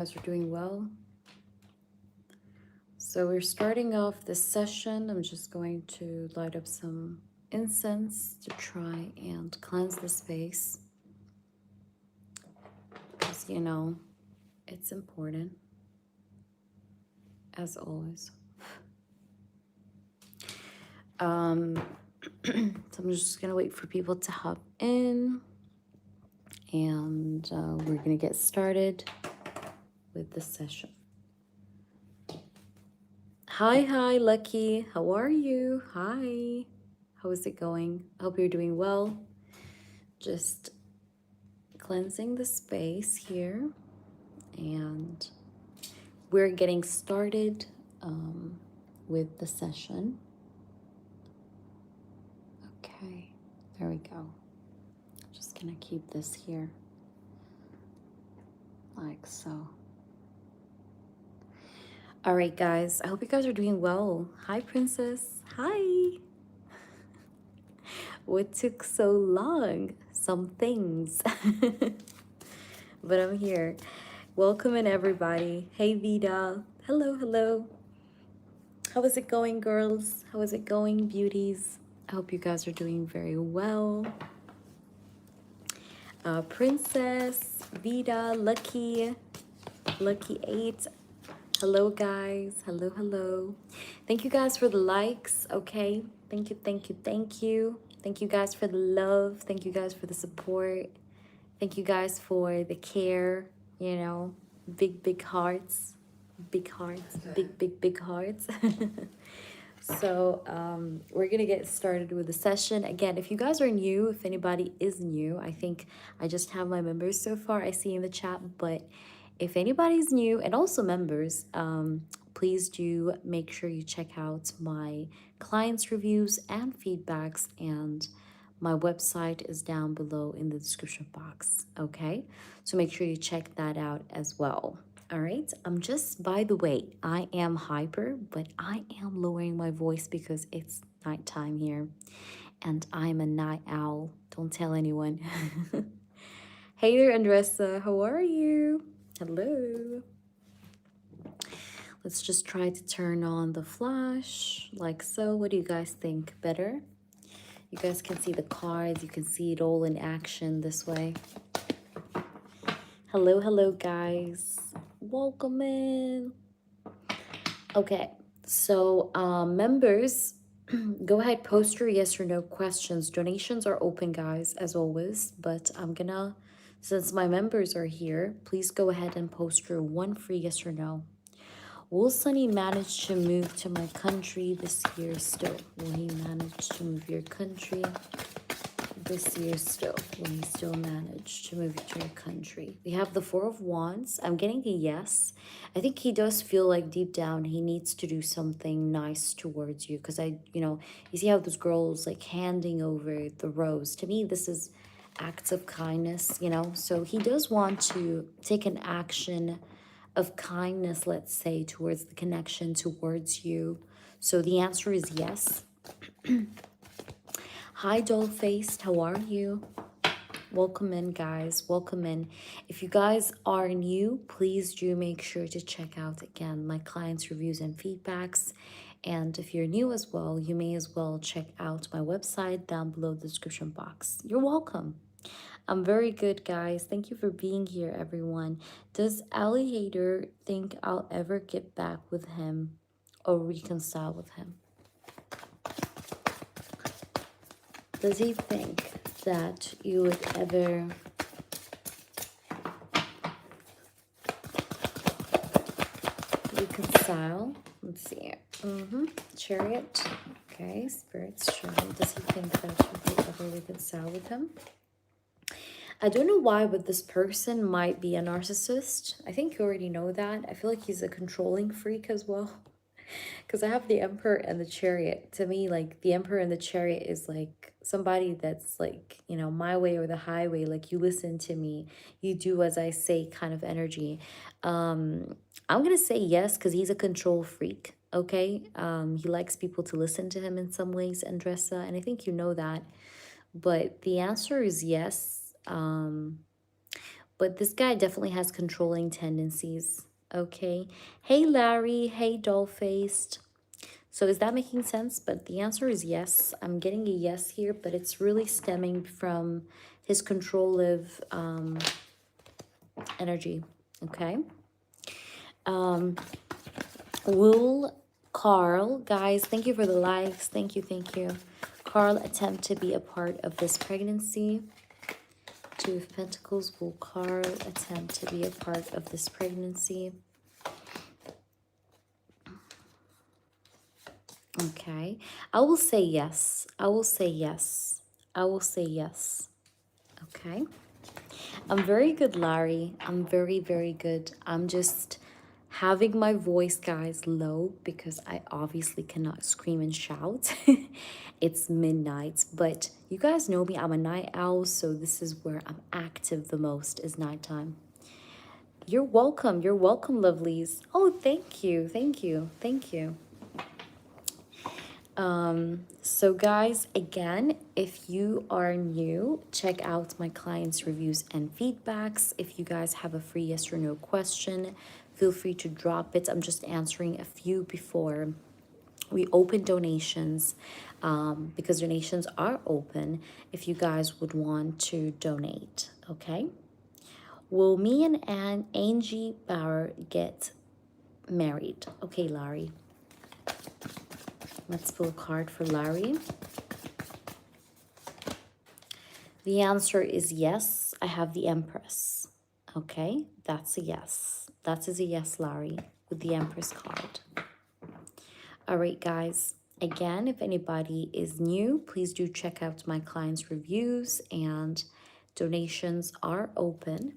Guys are doing well. So we're starting off this session. I'm just going to light up some incense to try and cleanse the space because it's important as always. Um, so I'm just gonna wait for people to hop in, and we're gonna get started with the session. Hi, Lucky. How are you? Hi. How is it going? I hope you're doing well. Just cleansing the space here, and we're getting started with the session. Okay, there we go. Just gonna keep this here like so. All right, guys, I hope you guys are doing well. Hi, Princess. Hi. What took so long? Some things. But I'm here. Welcome in, everybody. Hey, Vida. Hello. How is it going, girls? How is it going, beauties? I hope you guys are doing very well. Princess, Vida, Lucky 8. Hello, guys. Hello. Thank you guys for the likes, okay? Thank you. Thank you guys for the love. Thank you guys for the support. Thank you guys for the care, big hearts. Big hearts. Big hearts. So we're gonna get started with the session. Again, if you guys are new, if anybody is new, I think I just have my members so far I see in the chat, but if anybody's new and also members, please do make sure you check out my clients reviews and feedbacks, and my website is down below in the description box. Okay, so make sure you check that out as well. All right, by the way, I am hyper, but I am lowering my voice because it's nighttime here and I'm a night owl. Don't tell anyone. Hey there, Andressa, how are you? Hello. Let's just try to turn on the flash like so. What do you guys think? Better? You guys can see the cards, you can see it all in action this way. Hello, guys. Welcome in. Okay, so members, go ahead, post your yes or no questions. Donations are open, guys, as always, but since my members are here, please go ahead and post your one free yes or no. Will Sunny manage to move to my country this year still? Will he manage to move your country this year still? Will he still manage to move to your country? We have the Four of Wands. I'm getting a yes. I think he does feel like deep down he needs to do something nice towards you, because you see how this girl is like handing over the rose. To me, this is acts of kindness, so he does want to take an action of kindness, let's say, towards the connection towards you. So the answer is yes. Hi, doll-faced, how are you? Welcome in, guys. Welcome in. If you guys are new, please do make sure to check out, again, my clients' reviews and feedbacks. And if you're new as well, you may as well check out my website down below the description box. You're welcome. I'm very good, guys. Thank you for being here, everyone. Does Ali Hader think I'll ever get back with him or reconcile with him? Does he think that you would ever reconcile? Let's see here. Chariot. Okay, Spirit's Chariot. Does he think that you would ever reconcile with him? I don't know why, but this person might be a narcissist. I think you already know that. I feel like he's a controlling freak as well. Because I have the Emperor and the Chariot. To me, like, the Emperor and the Chariot is like somebody that's like, my way or the highway. Like, you listen to me, you do as I say kind of energy. I'm going to say yes because he's a control freak, okay? He likes people to listen to him in some ways, Andressa, and I think you know that. But the answer is yes. But this guy definitely has controlling tendencies. Okay. Hey, Larry. Hey, doll-faced. So is that making sense? But the answer is yes. I'm getting a yes here, but it's really stemming from his controlling energy. Okay. Will Carl, guys, thank you for the likes. Thank you, thank you. Carl attempt to be a part of this pregnancy. Two of Pentacles. Will Carl attempt to be a part of this pregnancy? Okay. I will say yes. I will say yes. I will say yes. Okay. I'm very good, Larry. I'm very, very good. I'm just having my voice, guys, low because I obviously cannot scream and shout. It's midnight, but you guys know me. I'm a night owl, so this is where I'm active the most is nighttime. You're welcome. You're welcome, lovelies. Oh, thank you. Thank you. Thank you. So guys, again, if you are new, check out my clients' reviews and feedbacks. If you guys have a free yes or no question, feel free to drop it. I'm just answering a few before we open donations, because donations are open if you guys would want to donate, okay? Will me and Angie Bauer get married? Okay, Larry. Let's pull a card for Larry. The answer is yes. I have the Empress. Okay, that's a yes. That is a yes, Larry, with the Empress card. All right, guys. Again, if anybody is new, please do check out my clients' reviews, and donations are open.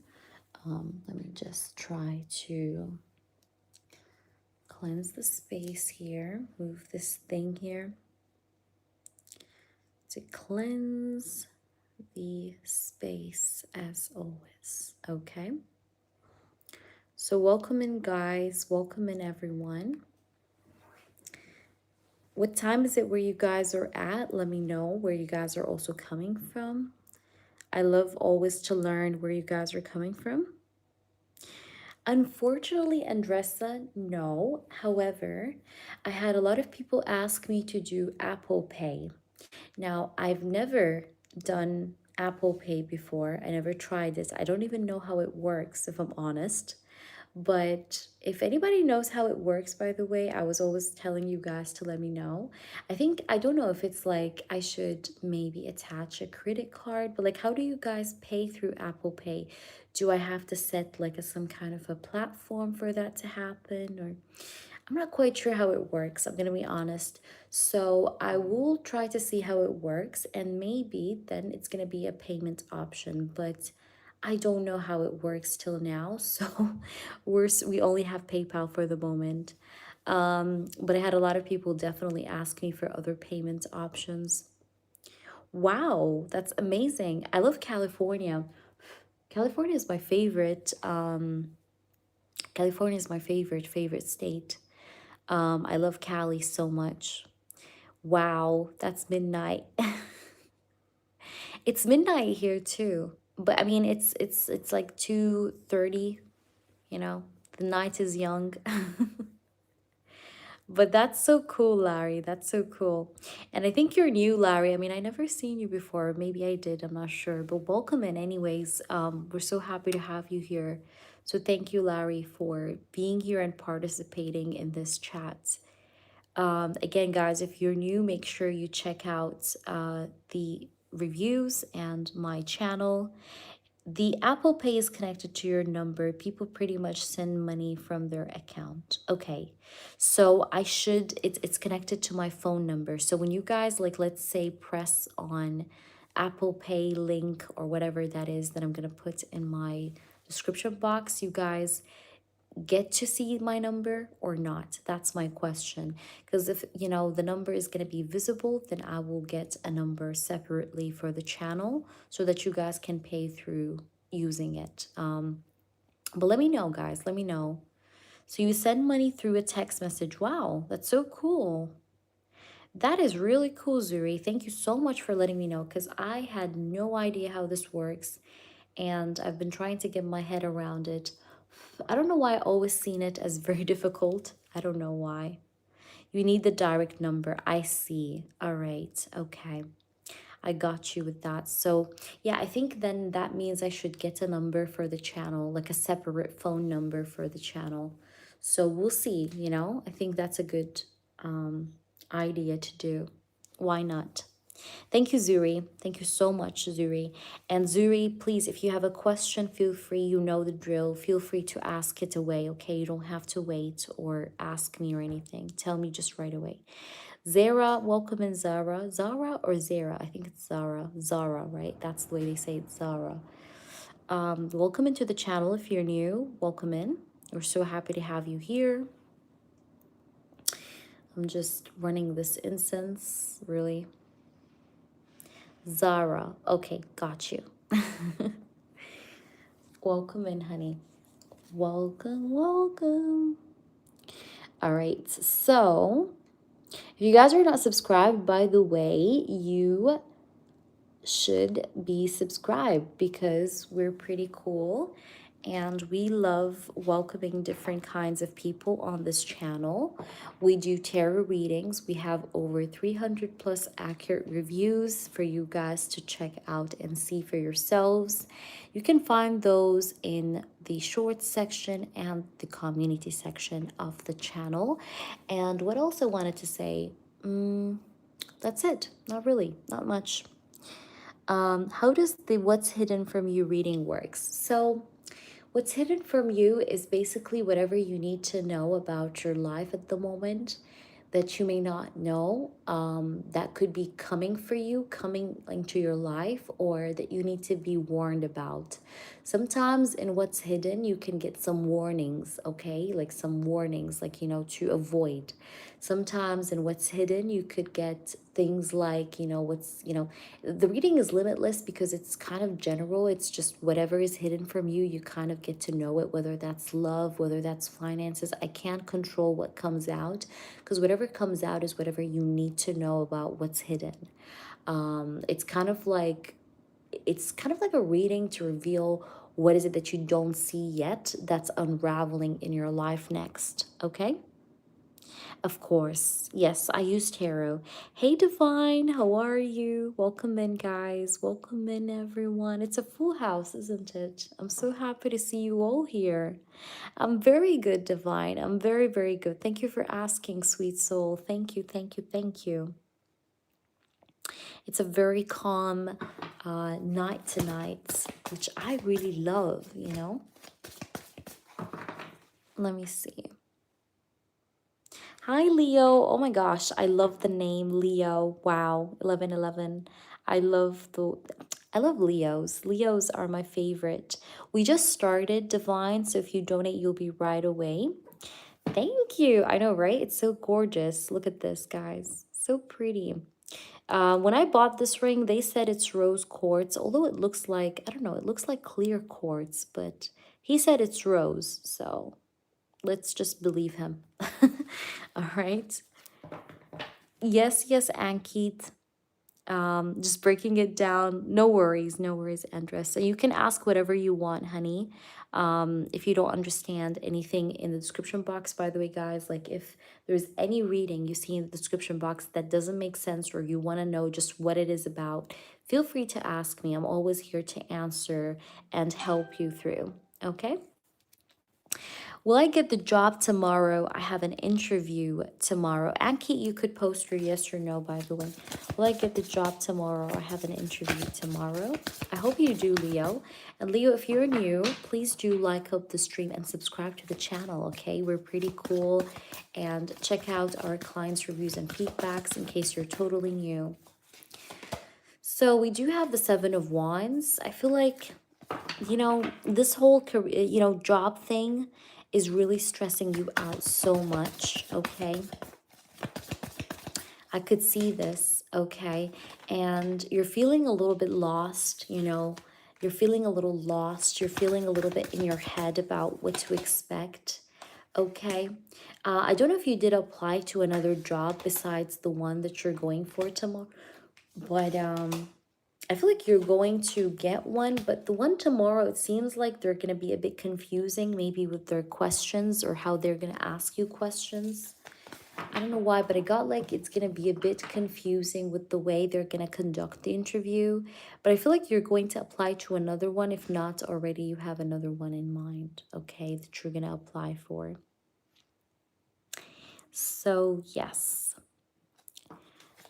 Let me just try to cleanse the space here. Move this thing here to cleanse the space as always. Okay. So welcome in, guys. Welcome in, everyone. What time is it where you guys are at? Let me know where you guys are also coming from. I love always to learn where you guys are coming from. Unfortunately, Andressa, no. However, I had a lot of people ask me to do Apple Pay. Now, I've never done Apple Pay before. I never tried this. I don't even know how it works, if I'm honest. But if anybody knows how it works, by the way, I was always telling you guys to let me know. I don't know if it's like I should maybe attach a credit card, but like, how do you guys pay through Apple Pay? Do I have to set like some kind of a platform for that to happen? Or I'm not quite sure how it works, I'm gonna be honest. So I will try to see how it works, and maybe then it's gonna be a payment option, but I don't know how it works till now. So we only have PayPal for the moment. But I had a lot of people definitely ask me for other payment options. Wow, that's amazing. I love California. California is my favorite. California is my favorite state. I love Cali so much. Wow, that's midnight. It's midnight here too. But I mean, it's like 2:30, you know. The night is young. But that's so cool, Larry. That's so cool. And I think you're new, Larry. I mean, I never seen you before. Maybe I did, I'm not sure. But welcome in anyways. We're so happy to have you here. So thank you, Larry, for being here and participating in this chat. Again, guys, if you're new, make sure you check out the reviews and my channel. The Apple Pay is connected to your number. People pretty much send money from their account. Okay, so it's connected to my phone number. So when you guys, like, let's say press on Apple Pay link or whatever that is that I'm going to put in my description box, you guys get to see my number or not? That's my question. Because if, you know, the number is going to be visible, then I will get a number separately for the channel so that you guys can pay through using it. But let me know, guys. Let me know. So you send money through a text message. Wow, that's so cool. That is really cool, Zuri. Thank you so much for letting me know, because I had no idea how this works. and I've been trying to get my head around it. I don't know why I always seen it as very difficult. I don't know why. You need the direct number. I see. All right. Okay. I got you with that. So, yeah, I think then that means I should get a number for the channel, like a separate phone number for the channel. So we'll see, you know? I think that's a good idea to do. Why not? Thank you, Zuri. Thank you so much, Zuri. And Zuri, please, if you have a question, feel free. You know the drill. Feel free to ask it away, okay? You don't have to wait or ask me or anything. Tell me just right away. Zara, welcome in, Zara. Zara or Zara? I think it's Zara. Zara, right? That's the way they say it, Zara. Welcome into the channel if you're new. Welcome in. We're so happy to have you here. I'm just running this incense, really. Zara. Okay, got you. Welcome in, honey. Welcome, welcome. All right, so if you guys are not subscribed, by the way, you should be subscribed because we're pretty cool and we love welcoming different kinds of people on this channel. We do tarot readings. We have over 300 plus accurate reviews for you guys to check out and see for yourselves. You can find those in the shorts section and the community section of the channel. And what else I wanted to say, that's it. Not really, not much. How does the what's hidden from you reading works? So what's hidden from you is basically whatever you need to know about your life at the moment that you may not know, that could be coming for you, coming into your life, or that you need to be warned about. Sometimes in what's hidden, you can get some warnings, okay? Like some warnings, like, you know, to avoid. Sometimes in what's hidden, you could get things like, you know, the reading is limitless because it's kind of general. It's just whatever is hidden from you, you kind of get to know it, whether that's love, whether that's finances. I can't control what comes out because whatever comes out is whatever you need to know about what's hidden. It's kind of like a reading to reveal what is it that you don't see yet that's unraveling in your life next, okay? Of course. Yes, I use tarot. Hey, Divine, how are you? Welcome in, guys. Welcome in, everyone. It's a full house, isn't it? I'm so happy to see you all here. I'm very good, Divine. I'm very, very good. Thank you for asking, sweet soul. Thank you, thank you, thank you. It's a very calm night tonight, which I really love, you know? Let me see. Hi, Leo. Oh my gosh, I love the name Leo. Wow, 1111. I love Leos. Leos are my favorite. We just started Divine, so if you donate, you'll be right away. Thank you. I know, right? It's so gorgeous. Look at this, guys. So pretty. When I bought this ring, they said it's rose quartz, although it looks like, I don't know, it looks like clear quartz, but he said it's rose, so let's just believe him. All right. Yes, yes, Ankit. Just breaking it down. No worries, Andres. So you can ask whatever you want, honey. If you don't understand anything in the description box, by the way, guys, like if there's any reading you see in the description box that doesn't make sense or you want to know just what it is about, feel free to ask me. I'm always here to answer and help you through. Okay? Will I get the job tomorrow? I have an interview tomorrow. Anki, you could post your yes or no, by the way. Will I get the job tomorrow? I have an interview tomorrow. I hope you do, Leo. And Leo, if you're new, please do like up the stream and subscribe to the channel, okay? We're pretty cool. And check out our clients' reviews and feedbacks in case you're totally new. So we do have the Seven of Wands. I feel like, you know, this whole career, you know, job thing is really stressing you out so much, okay? I could see this, okay? And you're feeling a little bit lost, you know? You're feeling a little lost. You're feeling a little bit in your head about what to expect, okay? I don't know if you did apply to another job besides the one that you're going for tomorrow, but I feel like you're going to get one, but the one tomorrow, it seems like they're going to be a bit confusing, maybe with their questions or how they're going to ask you questions. I don't know why, but I got like it's going to be a bit confusing with the way they're going to conduct the interview. But I feel like you're going to apply to another one. If not already, you have another one in mind, okay, that you're going to apply for. So, yes.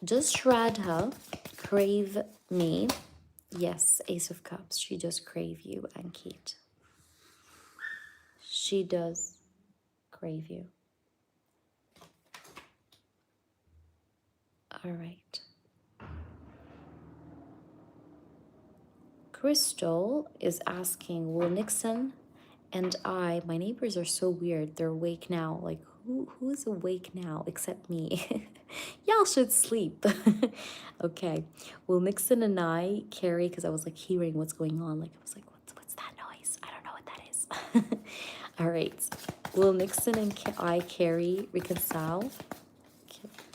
Does Shraddha crave me? Yes, Ace of Cups. She does crave you, Ankit. She does crave you. All right. Crystal is asking, will Nixon and my neighbors are so weird. They're awake now. Like, who's awake now except me? Y'all should sleep. Okay. Will Nixon and I carry, because I was like hearing what's going on. Like, I was like, what's that noise? I don't know what that is. All right. Will Nixon and I carry, reconcile?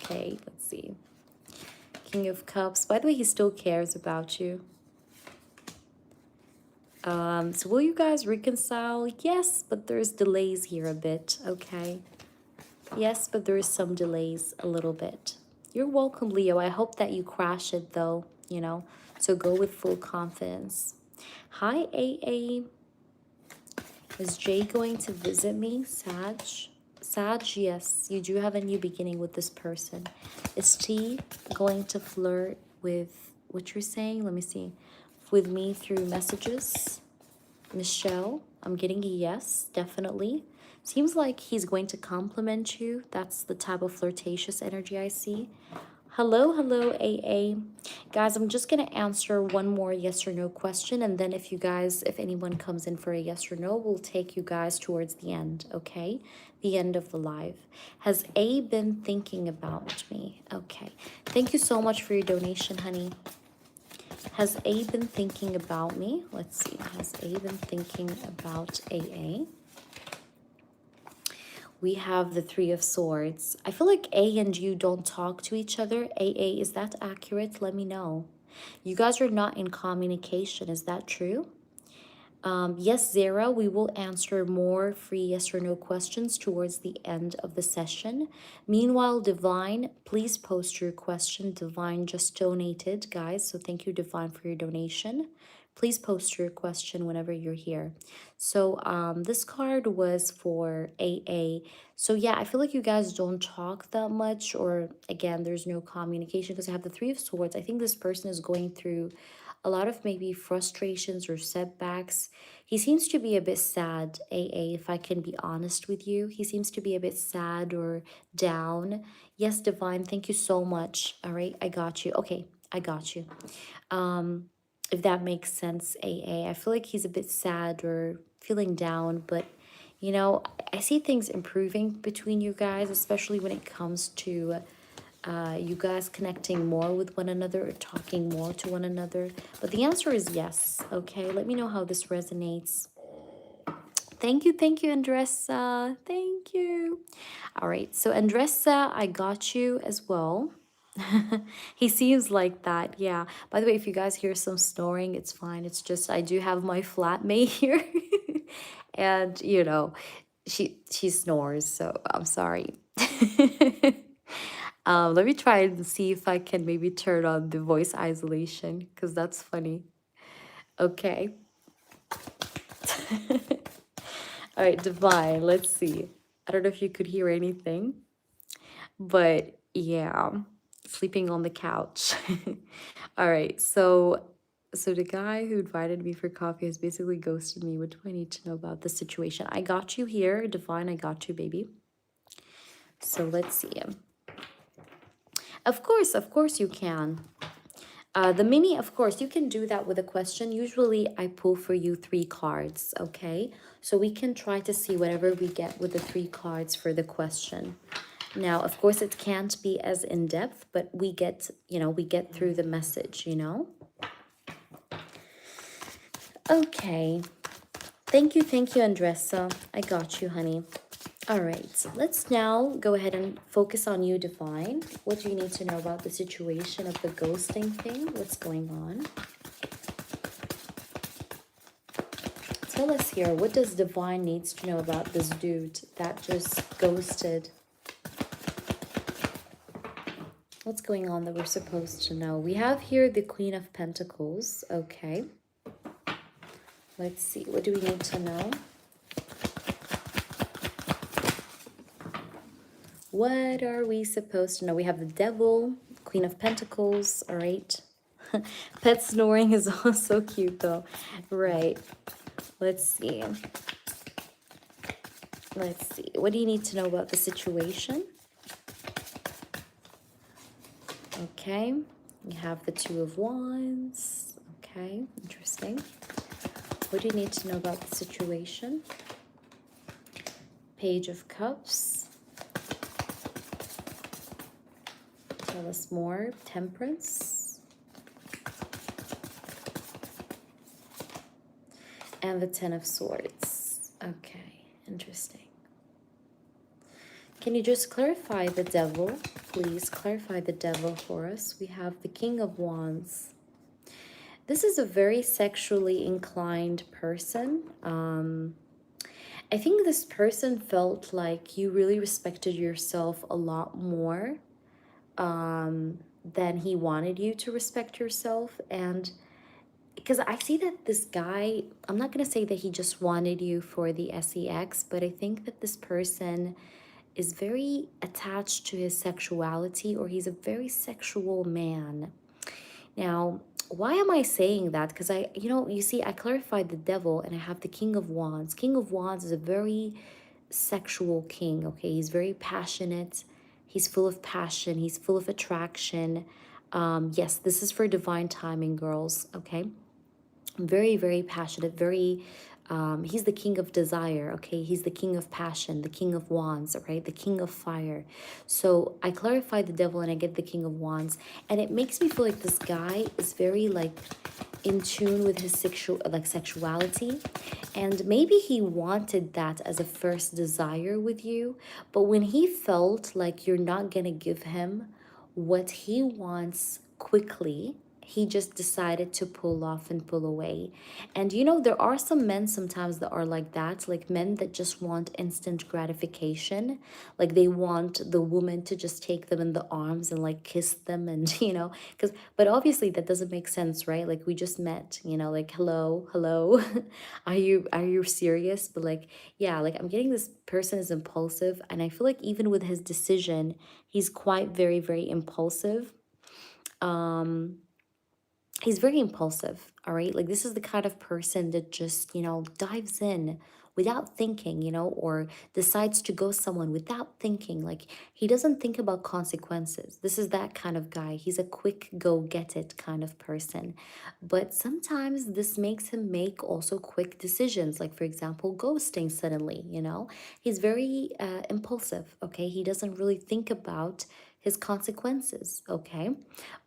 Okay, let's see. King of Cups. By the way, he still cares about you. So will you guys reconcile? Yes, but there's delays here a bit, okay? Yes, but there is some delays a little bit. You're welcome, Leo. I hope that you crash it though, you know? So go with full confidence. Hi, AA. Is Jay going to visit me? Sag? Sag, yes. You do have a new beginning with this person. Is T going to flirt with what you're saying? Let me see. With me through messages? Michelle, I'm getting a yes, definitely. Seems like he's going to compliment you. That's the type of flirtatious energy I see. Hello, hello, AA. Guys, I'm just going to answer one more yes or no question. And then if anyone comes in for a yes or no, we'll take you guys towards the end, okay? The end of the live. Has A been thinking about me? Okay. Thank you so much for your donation, honey. Has A been thinking about me? Let's see. Has A been thinking about AA? We have the Three of Swords. I feel like A and you don't talk to each other. AA, is that accurate? Let me know. You guys are not in communication. Is that true? Yes, Zara, we will answer more free yes or no questions towards the end of the session. Meanwhile, Divine, please post your question. Divine just donated, guys, so thank you, Divine, for your donation. Please post your question whenever you're here. So this card was for AA. So yeah, I feel like you guys don't talk that much, or again, there's no communication because I have the Three of Swords. I think this person is going through a lot of maybe frustrations or setbacks. He seems to be a bit sad, AA, if I can be honest with you. He seems to be a bit sad or down. Yes, Divine, thank you so much. All right, I got you. Okay, I got you. If that makes sense, AA. I feel like he's a bit sad or feeling down, but you know, I see things improving between you guys, especially when it comes to you guys connecting more with one another or talking more to one another. But the answer is yes, okay? Let me know how this resonates. Thank you, Andressa. Thank you. All right, so Andressa, I got you as well. He seems like that, yeah. By the way, if you guys hear some snoring, it's fine. It's just I do have my flatmate here. And, you know, she snores, so I'm sorry. Let me try and see if I can maybe turn on the voice isolation, because that's funny. Okay. All right, Divine, let's see. I don't know if you could hear anything, but yeah, sleeping on the couch. All right, so the guy who invited me for coffee has basically ghosted me. What do I need to know about the situation? I got you here, Divine. I got you, baby. So let's see. Of course you can. The mini, of course, you can do that with a question. Usually I pull for you 3 cards, okay? So we can try to see whatever we get with the 3 cards for the question. Now, of course, it can't be as in-depth, but we get, you know, we get through the message, you know? Okay. Thank you, Andressa. I got you, honey. All right, so let's now go ahead and focus on you, Divine. What do you need to know about the situation of the ghosting thing? What's going on? tell us here, what does divine needs to know about this dude that just ghosted? What's going on that we're supposed to know? We have here the Queen of Pentacles. Okay. Let's see. What do we need to know? What are we supposed to know? We have the Devil, Queen of Pentacles. All right. Pet snoring is also cute though. Right. Let's see. Let's see. What do you need to know about the situation? Okay. We have the Two of Wands. Okay. Interesting. What do you need to know about the situation? Page of Cups. Tell us more. Temperance. And the Ten of Swords. Okay. Interesting. Can you just clarify the Devil? Please clarify the Devil for us. We have the King of Wands. This is a very sexually inclined person. I think this person felt like you really respected yourself a lot more than he wanted you to respect yourself. And because I see that this guy, I'm not going to say that he just wanted you for the sex, but I think that this person is very attached to his sexuality, or he's a very sexual man. Now, why am I saying that? Because you see, I clarified the Devil and I have the King of Wands. King of Wands is a very sexual king, okay? He's very passionate. He's full of passion. He's full of attraction. Yes, this is for divine timing, girls, okay? Very, very passionate, very... he's the king of desire, okay? He's the king of passion, the king of wands, right? The king of fire. So I clarify the Devil and I get the King of Wands. And it makes me feel like this guy is very like in tune with his sexuality. And maybe he wanted that as a first desire with you. But when he felt like you're not gonna give him what he wants quickly, he just decided to pull off and pull away. And there are some men sometimes that are like that, like men that just want instant gratification. Like they want the woman to just take them in the arms and like kiss them and, but obviously that doesn't make sense, right? Like we just met, like, hello, are you serious? But like, yeah, like I'm getting this person is impulsive. And I feel like even with his decision, he's quite very, very impulsive. He's very impulsive, all right? Like this is the kind of person that just, dives in without thinking, or decides to go someone without thinking. Like he doesn't think about consequences. This is that kind of guy. He's a quick go get it kind of person. But sometimes this makes him make also quick decisions. Like for example, ghosting suddenly, He's very impulsive, okay? He doesn't really think about his consequences, okay?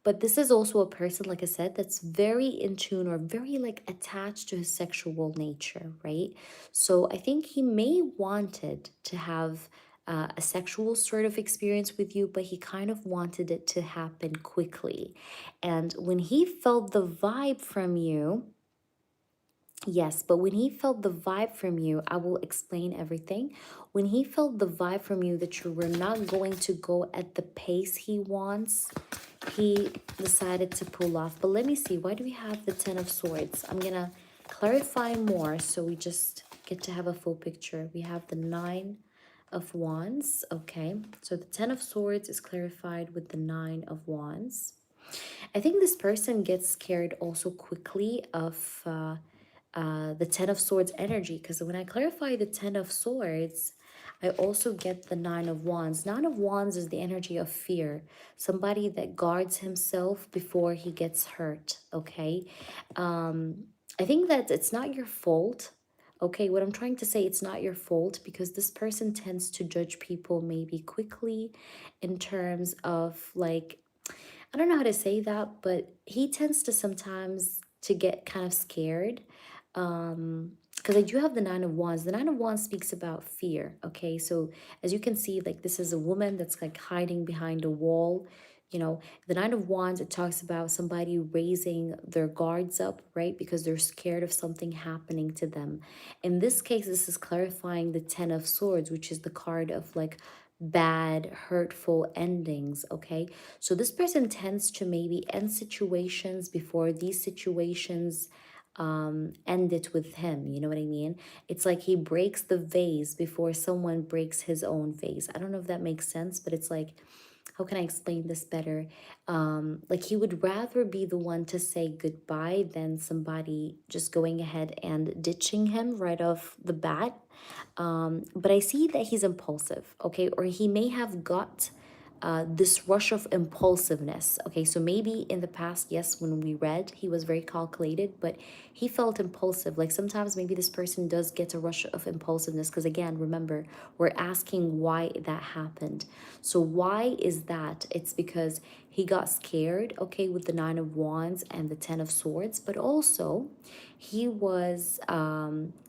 But this is also a person, like I said, that's very in tune or very like attached to his sexual nature, right? So I think he may wanted to have a sexual sort of experience with you, but he kind of wanted it to happen quickly. And when he felt the vibe from you, yes, but when he felt the vibe from you, I will explain everything. When he felt the vibe from you that you were not going to go at the pace he wants, he decided to pull off. But let me see, why do we have the Ten of Swords? I'm going to clarify more so we just get to have a full picture. We have the Nine of Wands, okay? So the Ten of Swords is clarified with the Nine of Wands. I think this person gets scared also quickly of the Ten of Swords energy, because when I clarify the Ten of Swords, I also get the Nine of Wands. Nine of Wands is the energy of fear. Somebody that guards himself before he gets hurt, okay? I think that it's not your fault, okay? What I'm trying to say, it's not your fault because this person tends to judge people maybe quickly in terms of like, I don't know how to say that, but he tends to sometimes to get kind of scared because I do have the Nine of Wands. The Nine of Wands speaks about fear, okay? So as you can see, like this is a woman that's like hiding behind a wall. you know, the Nine of Wands, it talks about somebody raising their guards up, right? Because they're scared of something happening to them. In this case, this is clarifying the Ten of Swords, which is the card of like bad, hurtful endings, okay? So this person tends to maybe end situations before these situations end it with him. You know what I mean? It's like he breaks the vase before someone breaks his own vase. I don't know if that makes sense, but it's like, how can I explain this better? Like he would rather be the one to say goodbye than somebody just going ahead and ditching him right off the bat. But I see that he's impulsive, okay? Or he may have got this rush of impulsiveness. Okay, so maybe in the past, yes, when we read, he was very calculated, but he felt impulsive. Like sometimes maybe this person does get a rush of impulsiveness because, again, remember, we're asking why that happened. So, why is that? It's because he got scared, okay, with the Nine of Wands and the Ten of Swords, but also he was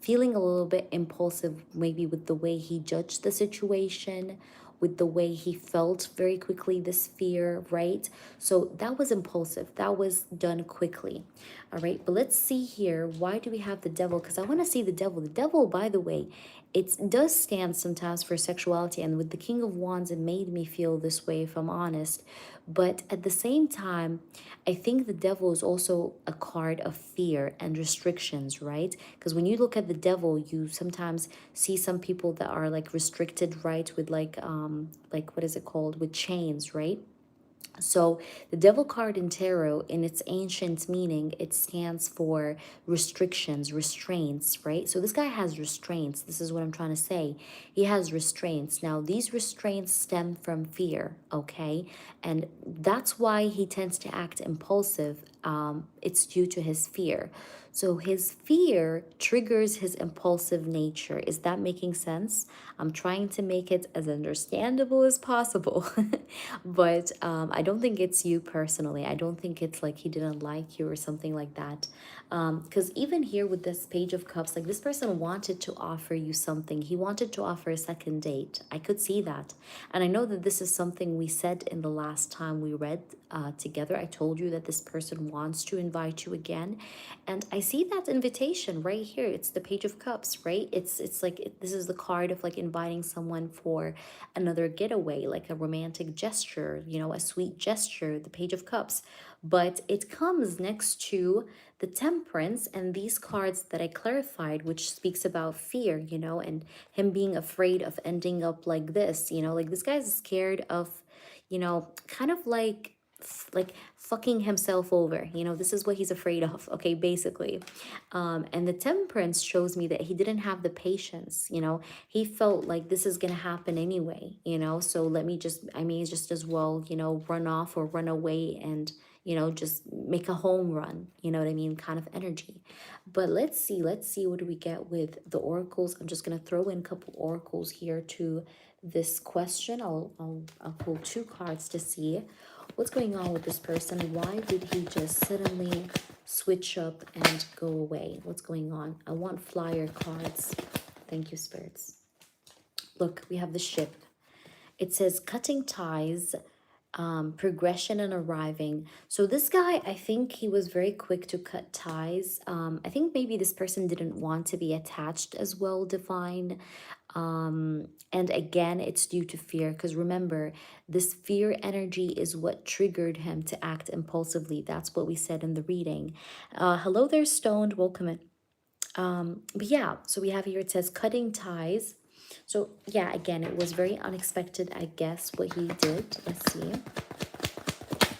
feeling a little bit impulsive, maybe with the way he judged the situation, with the way he felt very quickly, this fear, right? So that was impulsive. That was done quickly. All right. But let's see here. Why do we have the devil? Because I want to see the devil. The devil, by the way, it does stand sometimes for sexuality. And with the King of Wands, it made me feel this way, if I'm honest. But at the same time, I think the devil is also a card of fear and restrictions, right? Because when you look at the devil, you sometimes see some people that are like restricted, right? With like what is it called? With chains, right? So the devil card in tarot, in its ancient meaning, it stands for restrictions, restraints, right? So this guy has restraints. This is what I'm trying to say. He has restraints. Now, these restraints stem from fear, okay? And that's why he tends to act impulsive. It's due to his fear. So his fear triggers his impulsive nature. Is that making sense? I'm trying to make it as understandable as possible. But I don't think it's you personally. I don't think it's like he didn't like you or something like that. Because even here with this Page of Cups, like this person wanted to offer you something. He wanted to offer a second date. I could see that. And I know that this is something we said in the last time we read together. I told you that this person wants to invite you again. And I see that invitation right here. It's the Page of Cups, right? It's like this is the card of like inviting someone for another getaway, like a romantic gesture, you know, a sweet gesture, the Page of Cups. But it comes next to the Temperance and these cards that I clarified, which speaks about fear, you know, and him being afraid of ending up like this, you know, like this guy's scared of, you know, kind of like fucking himself over, you know, this is what he's afraid of, okay, basically. And the Temperance shows me that he didn't have the patience, you know, he felt like this is gonna happen anyway, you know, so let me just, I mean, just as well, you know, run off or run away and, you know, just make a home run, you know what I mean, kind of energy. But let's see what do we get with the oracles. I'm just gonna throw in a couple oracles here to this question. I'll pull two cards to see what's going on with this person. Why did he just suddenly switch up and go away? What's going on? I want flyer cards. Thank you, spirits. Look, we have the ship. It says cutting ties, progression and arriving. So this guy, I think he was very quick to cut ties. I think maybe this person didn't want to be attached as well, divine. And again, it's due to fear because remember, this fear energy is what triggered him to act impulsively. That's what we said in the reading. Hello there, Stoned. Welcome in. But yeah, so we have here, it says cutting ties. So yeah, again, it was very unexpected, I guess, what he did. Let's see.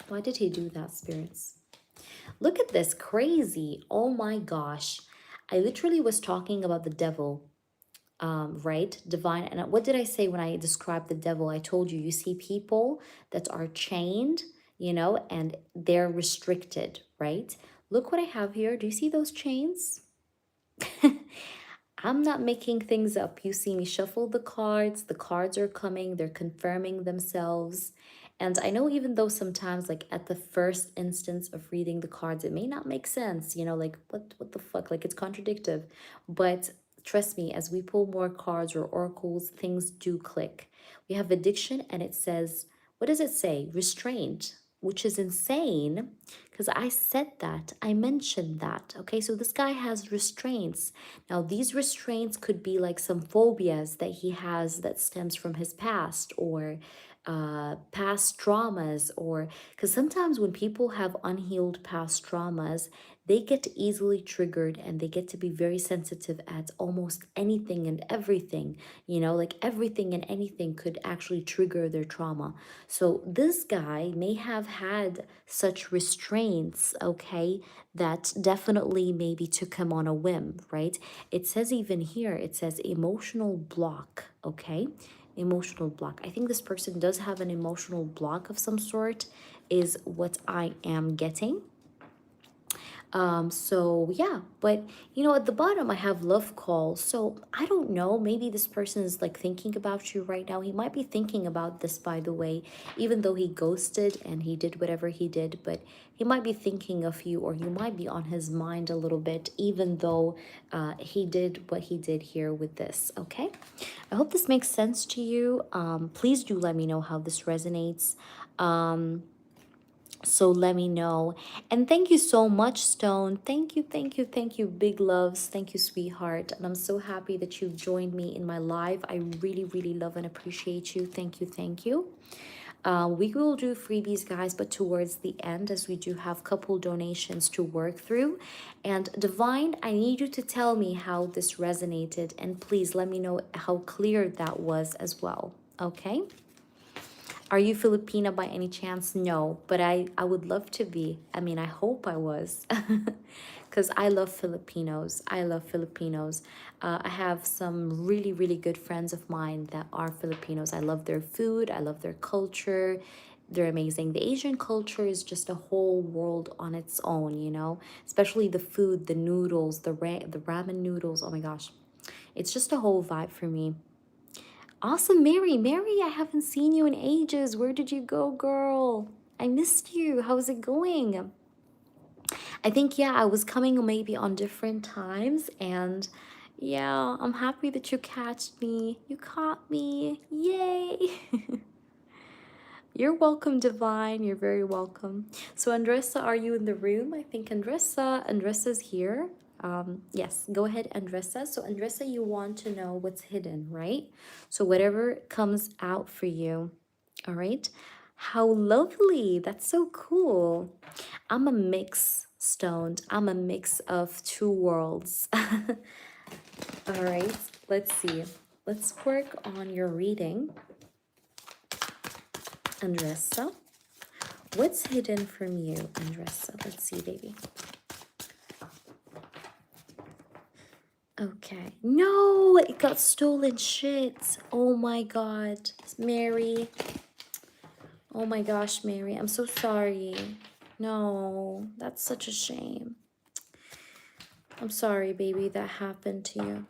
Why did he do that, spirits? Look at this, crazy. Oh my gosh. I literally was talking about the devil, right? Divine. And what did I say when I described the devil? I told you, you see people that are chained, you know, and they're restricted, right? Look what I have here. Do you see those chains? I'm not making things up. You see me shuffle the cards are coming, they're confirming themselves. And I know even though sometimes like at the first instance of reading the cards, it may not make sense, you know, like what the fuck, like it's contradictive. But trust me, as we pull more cards or oracles, things do click. We have addiction and it says, what does it say? Restraint, which is insane because I said that. I mentioned that. Okay, so this guy has restraints. Now, these restraints could be like some phobias that he has that stems from his past, or past traumas, or because sometimes when people have unhealed past traumas, they get easily triggered and they get to be very sensitive at almost anything and everything. You know, like everything and anything could actually trigger their trauma. So this guy may have had such restraints, okay, that definitely maybe took him on a whim, right? It says even here, it says emotional block, okay? Emotional block. I think this person does have an emotional block of some sort, is what I am getting. So yeah, but you know, at the bottom I have love call. So I don't know, maybe this person is like thinking about you right now. He might be thinking about this, by the way, even though he ghosted and he did whatever he did, but he might be thinking of you, or you might be on his mind a little bit, even though he did what he did here with this. Okay, I hope this makes sense to you. Please do let me know how this resonates. So let me know. And thank you so much, Stone. Thank you, thank you, thank you. Big loves. Thank you, sweetheart. And I'm so happy that you've joined me in my live. I really, really love and appreciate you. Thank you, thank you. We will do freebies, guys, but towards the end, as we do have couple donations to work through. And Divine, I need you to tell me how this resonated. And please let me know how clear that was as well. Okay? Are you Filipina by any chance? No, but I would love to be. I mean, I hope I was. Because I love Filipinos. I love Filipinos. I have some really, really good friends of mine that are Filipinos. I love their food. I love their culture. They're amazing. The Asian culture is just a whole world on its own, you know? Especially the food, the noodles, the ramen noodles. Oh my gosh. It's just a whole vibe for me. Awesome, Mary. Mary, I haven't seen you in ages. Where did you go, girl? I missed you. How's it going? I think, yeah, I was coming maybe on different times. And yeah, I'm happy that you catched me. You caught me. Yay. You're welcome, Divine. You're very welcome. So, Andressa, are you in the room? I think Andressa's here. Yes, go ahead, Andressa. So, Andressa, you want to know what's hidden, right? So, whatever comes out for you, all right? How lovely. That's so cool. I'm a mix, Stoned. I'm a mix of two worlds. All right, let's see. Let's work on your reading, Andressa. What's hidden from you, Andressa? Let's see, baby. Okay. No, it got stolen. Shit. Oh my God. Mary. Oh my gosh, Mary. I'm so sorry. No, that's such a shame. I'm sorry, baby, that happened to you.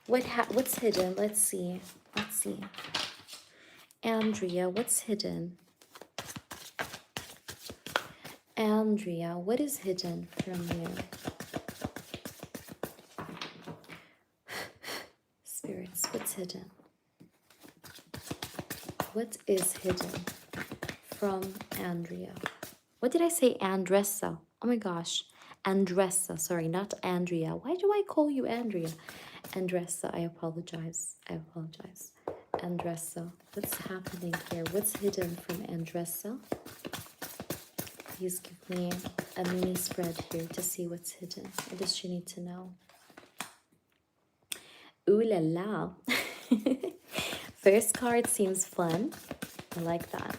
What's hidden? Let's see. Let's see. Andrea, what's hidden? Andrea, what is hidden from you? Spirits, what's hidden? What is hidden from Andrea? What did I say? Andressa. Oh my gosh. Andressa. Sorry, not Andrea. Why do I call you Andrea? Andressa. I apologize. I apologize. Andressa. What's happening here? What's hidden from Andressa? Please give me a mini spread here to see what's hidden. What does she need to know? Ooh la la. First card seems fun. I like that.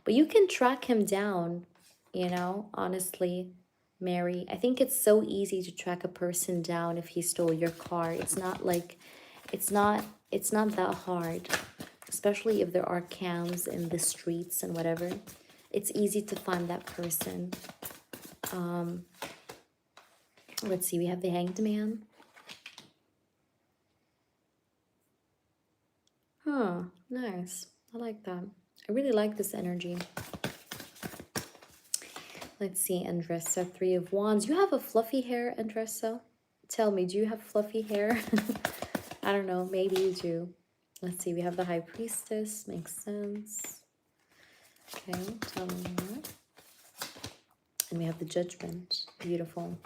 But you can track him down, you know, honestly, Mary. I think it's so easy to track a person down if he stole your car. It's not like, it's not that hard, especially if there are cams in the streets and whatever. It's easy to find that person. Let's see, we have the Hanged Man. Huh, nice. I like that. I really like this energy. Let's see, Andressa, Three of Wands. You have a fluffy hair, Andressa? Tell me, do you have fluffy hair? I don't know, maybe you do. Let's see, we have the High Priestess, makes sense. Okay, tell me more. And we have the Judgment, beautiful.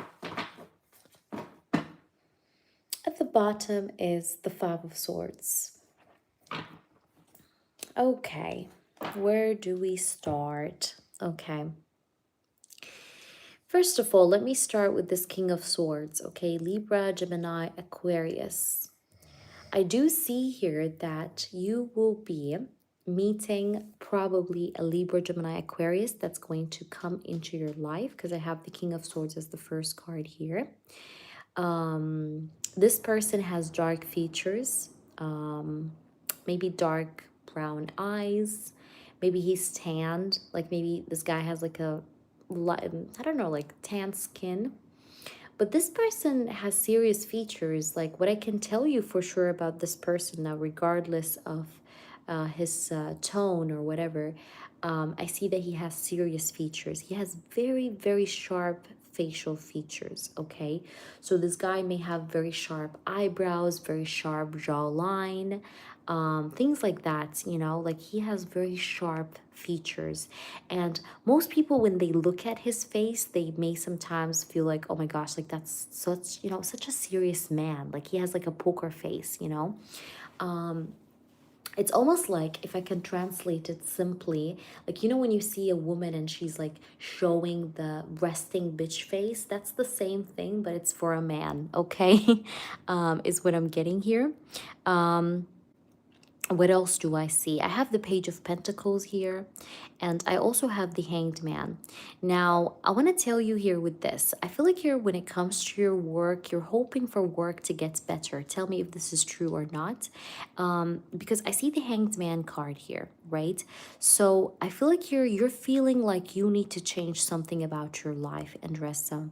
At the bottom is the Five of Swords. Okay, where do we start? Okay. First of all, let me start with this King of Swords, okay? Libra, Gemini, Aquarius. I do see here that you will be meeting probably a Libra, Gemini, Aquarius that's going to come into your life, because I have the King of Swords as the first card here. This person has dark features, maybe dark brown eyes, maybe he's tanned, like maybe this guy has like a, I don't know, like tan skin. But this person has serious features. Like what I can tell you for sure about this person now, regardless of his tone or whatever, I see that he has serious features. He has very, very sharp facial features, okay? So this guy may have very sharp eyebrows, very sharp jawline, things like that, you know, like he has very sharp features. And most people, when they look at his face, they may sometimes feel like, oh my gosh, like that's such, you know, such a serious man. Like he has like a poker face, you know. It's almost like, if I can translate it simply, like, you know, when you see a woman and she's like showing the resting bitch face, that's the same thing, but it's for a man, okay? Is what I'm getting here. What else do I see? I have the Page of Pentacles here, and I also have the Hanged Man. Now, I want to tell you here with this, I feel like here when it comes to your work, you're hoping for work to get better. Tell me if this is true or not. Because I see the Hanged Man card here, right? So I feel like you're feeling like you need to change something about your life, Andressa.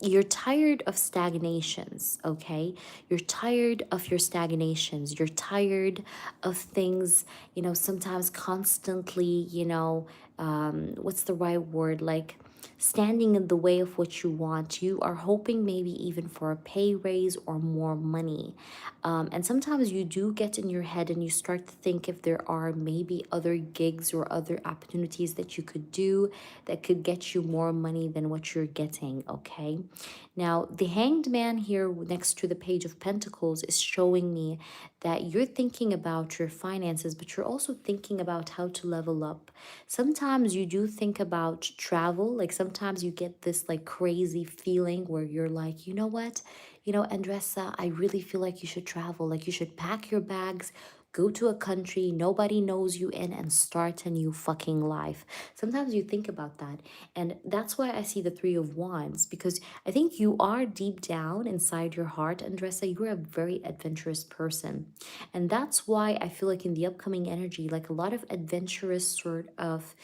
You're tired of stagnations, okay? You're tired of your stagnations. You're tired of things, you know, sometimes constantly, you know, what's the right word? Like standing in the way of what you want. You are hoping maybe even for a pay raise or more money. And sometimes you do get in your head and you start to think if there are maybe other gigs or other opportunities that you could do that could get you more money than what you're getting, okay? Now, the Hanged Man here next to the Page of Pentacles is showing me that you're thinking about your finances, but you're also thinking about how to level up. Sometimes you do think about travel, like sometimes you get this like crazy feeling where you're like, you know what? You know, Andressa, I really feel like you should travel. Like you should pack your bags, go to a country nobody knows you in, and start a new fucking life. Sometimes you think about that. And that's why I see the Three of Wands, because I think you are deep down inside your heart, Andressa, you're a very adventurous person. And that's why I feel like in the upcoming energy, like a lot of adventurous sort of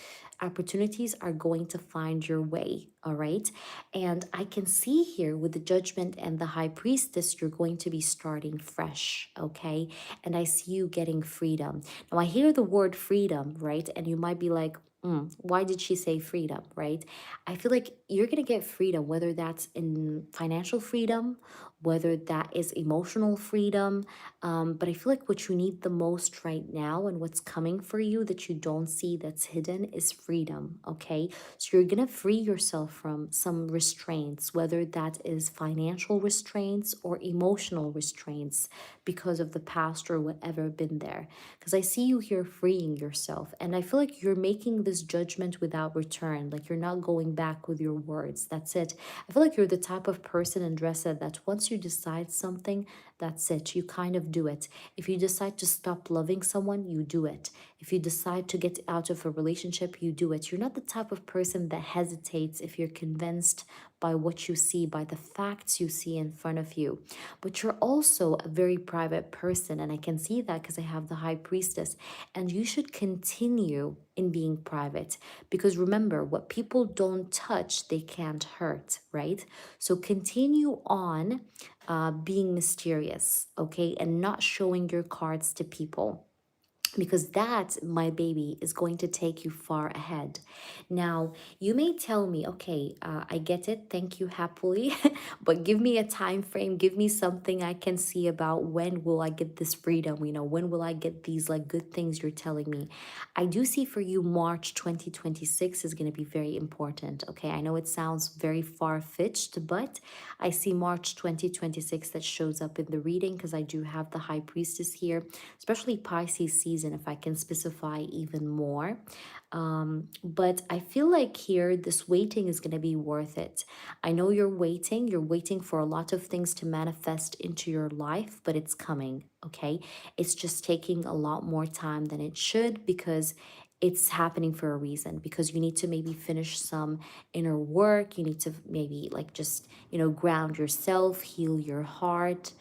opportunities are going to find your way, all right? And I can see here with the Judgment and the High Priestess, you're going to be starting fresh, okay? And I see you getting freedom. Now, I hear the word freedom, right? And you might be like, why did she say freedom, right? I feel like you're going to get freedom, whether that's in financial freedom, whether that is emotional freedom. But I feel like what you need the most right now and what's coming for you that you don't see that's hidden is freedom, okay? So you're going to free yourself from some restraints, whether that is financial restraints or emotional restraints because of the past or whatever been there. Because I see you here freeing yourself. And I feel like you're making this judgment without return. Like you're not going back with your words. That's it. I feel like you're the type of person, Andressa, that once you decide something, that's it. You kind of do it. If you decide to stop loving someone, you do it. If you decide to get out of a relationship, you do it. You're not the type of person that hesitates if you're convinced by what you see, by the facts you see in front of you. But you're also a very private person, and I can see that because I have the High Priestess. And you should continue in being private, because remember, what people don't touch, they can't hurt, right? So continue on being mysterious, okay, and not showing your cards to people. because that, my baby, is going to take you far ahead. Now, you may tell me, okay, I get it, thank you, happily, but give me a time frame, give me something I can see about when will I get this freedom, when will I get these like good things you're telling me. I do see for you March 2026 is going to be very important. Okay, I know it sounds very far-fetched, but I see March 2026 that shows up in the reading, because I do have the High Priestess here, especially Pisces season, if I can specify even more. But I feel like here, this waiting is going to be worth it. I know you're waiting for a lot of things to manifest into your life, but it's coming, okay? It's just taking a lot more time than it should, because it's happening for a reason, because you need to maybe finish some inner work. You need to maybe like just, ground yourself, heal your heart,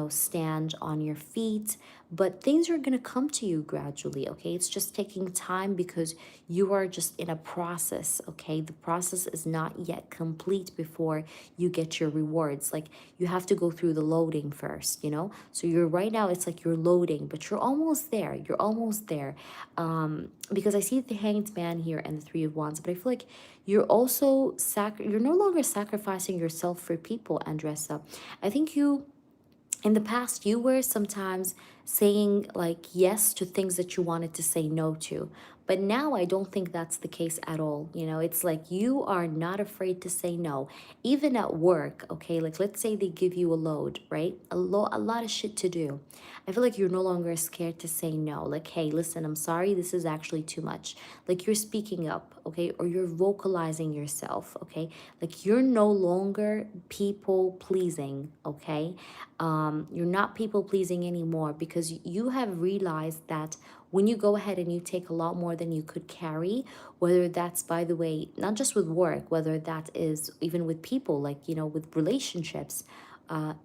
stand on your feet. But things are going to come to you gradually, okay? It's just taking time because you are just in a process, okay? The process is not yet complete before you get your rewards. Like, you have to go through the loading first, So you're right now, it's like you're loading, but you're almost there. You're almost there. Because I see the Hanged Man here and the Three of Wands, but I feel like you're also you're no longer sacrificing yourself for people, Andressa. I think in the past, you were sometimes saying like yes to things that you wanted to say no to, but now I don't think that's the case at all. It's like you are not afraid to say no, even at work. Okay, like let's say they give you a load, right? A lot of shit to do. I feel like you're no longer scared to say no. Like, hey, listen, I'm sorry, this is actually too much. Like, you're speaking up, okay? Or you're vocalizing yourself, okay? Like, you're no longer people pleasing, okay? You're not people pleasing anymore, because you have realized that when you go ahead and you take a lot more than you could carry, whether that's, by the way, not just with work, whether that is even with people, like, with relationships,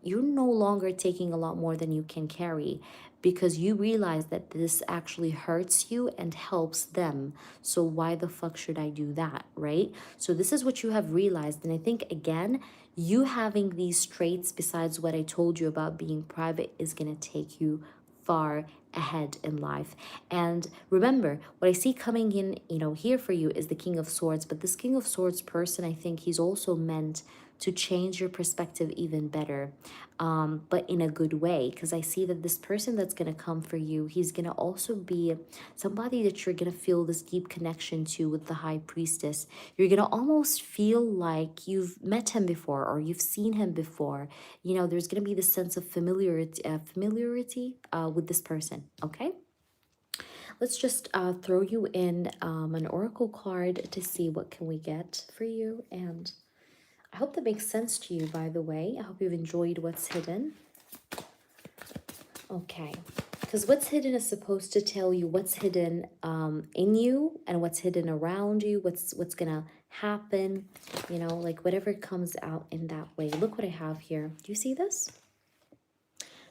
you're no longer taking a lot more than you can carry, because you realize that this actually hurts you and helps them. So why the fuck should I do that, right? So this is what you have realized. And I think, again, you having these traits, besides what I told you about being private, is going to take you far ahead in life. And remember, what I see coming in, here for you is the King of Swords. But this King of Swords person, I think he's also meant to change your perspective even better, but in a good way. Because I see that this person that's going to come for you, he's going to also be somebody that you're going to feel this deep connection to with the High Priestess. You're going to almost feel like you've met him before, or you've seen him before. There's going to be this sense of familiarity with this person, okay? Let's just throw you in an oracle card to see what can we get for you. And I hope that makes sense to you, by the way. I hope you've enjoyed what's hidden. Okay, because what's hidden is supposed to tell you what's hidden in you, and what's hidden around you, what's gonna happen, like whatever comes out in that way. Look what I have here. Do you see this?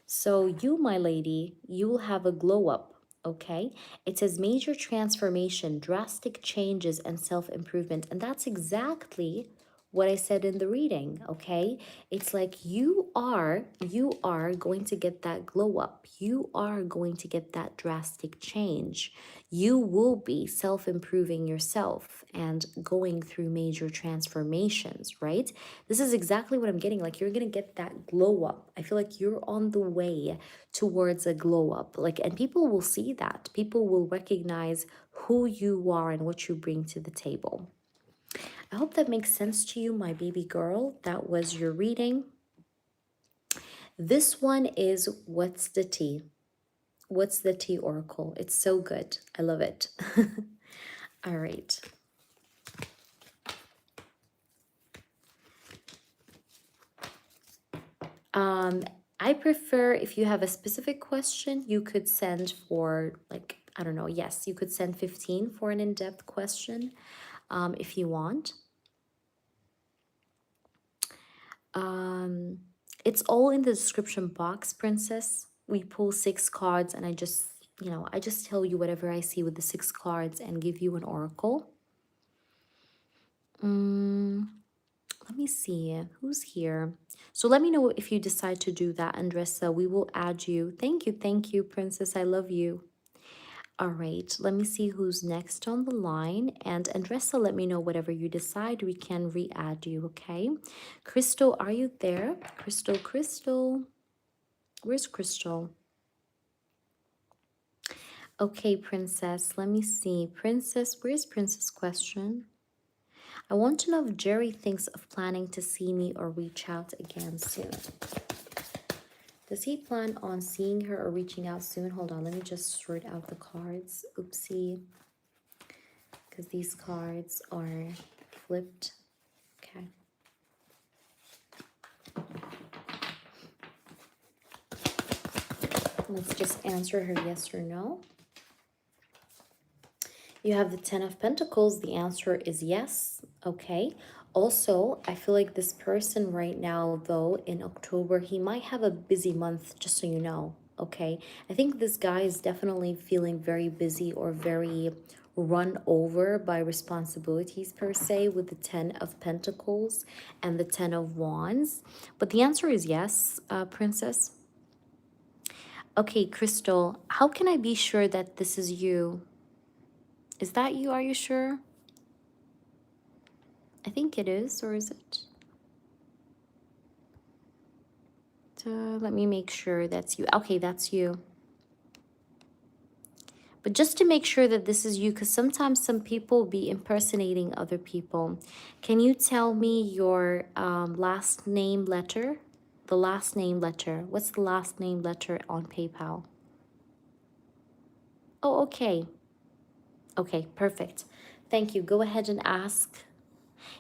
So you, my lady, you will have a glow up. Okay, it says major transformation, drastic changes, and self-improvement. And that's exactly what I said in the reading. Okay, it's like you are going to get that glow up. You are going to get that drastic change. You will be self-improving yourself and going through major transformations, right? This is exactly what I'm getting. Like, you're gonna get that glow up. I feel like you're on the way towards a glow up. Like, and people will see that. People will recognize who you are and what you bring to the table. I hope that makes sense to you, my baby girl. That was your reading. This one is What's the Tea? What's the Tea Oracle? It's so good. I love it. All right. I prefer, if you have a specific question, you could send for, like, I don't know, yes, you could send 15 for an in-depth question if you want. It's all in the description box, princess. We pull 6 cards, and I just tell you whatever I see with the 6 cards and give you an oracle. Let me see who's here. So let me know if you decide to do that, Andressa. We will add you. Thank you, princess. I love you. All right, let me see who's next on the line. And Andressa, let me know whatever you decide. We can re-add you, okay? Crystal, are you there? Crystal, Crystal. Where's Crystal? Okay, Princess, let me see. Princess, where's Princess question? I want to know if Jerry thinks of planning to see me or reach out again soon. Does he plan on seeing her or reaching out soon? Hold on, let me just sort out the cards. Oopsie. Because these cards are flipped. Okay. Let's just answer her yes or no. You have the 10 of Pentacles. The answer is yes. Okay. Also, I feel like this person right now, though, in October, he might have a busy month, just so you know. Okay. I think this guy is definitely feeling very busy or very run over by responsibilities per se with the 10 of Pentacles and the 10 of Wands. But the answer is yes, Princess. Okay, Crystal, how can I be sure that this is you? Is that you? Are you sure? I think it is, or is it? Let me make sure that's you. Okay, that's you. But just to make sure that this is you, because sometimes some people be impersonating other people. Can you tell me your last name letter? The last name letter. What's the last name letter on PayPal? Oh, okay. Okay, perfect. Thank you. Go ahead and ask.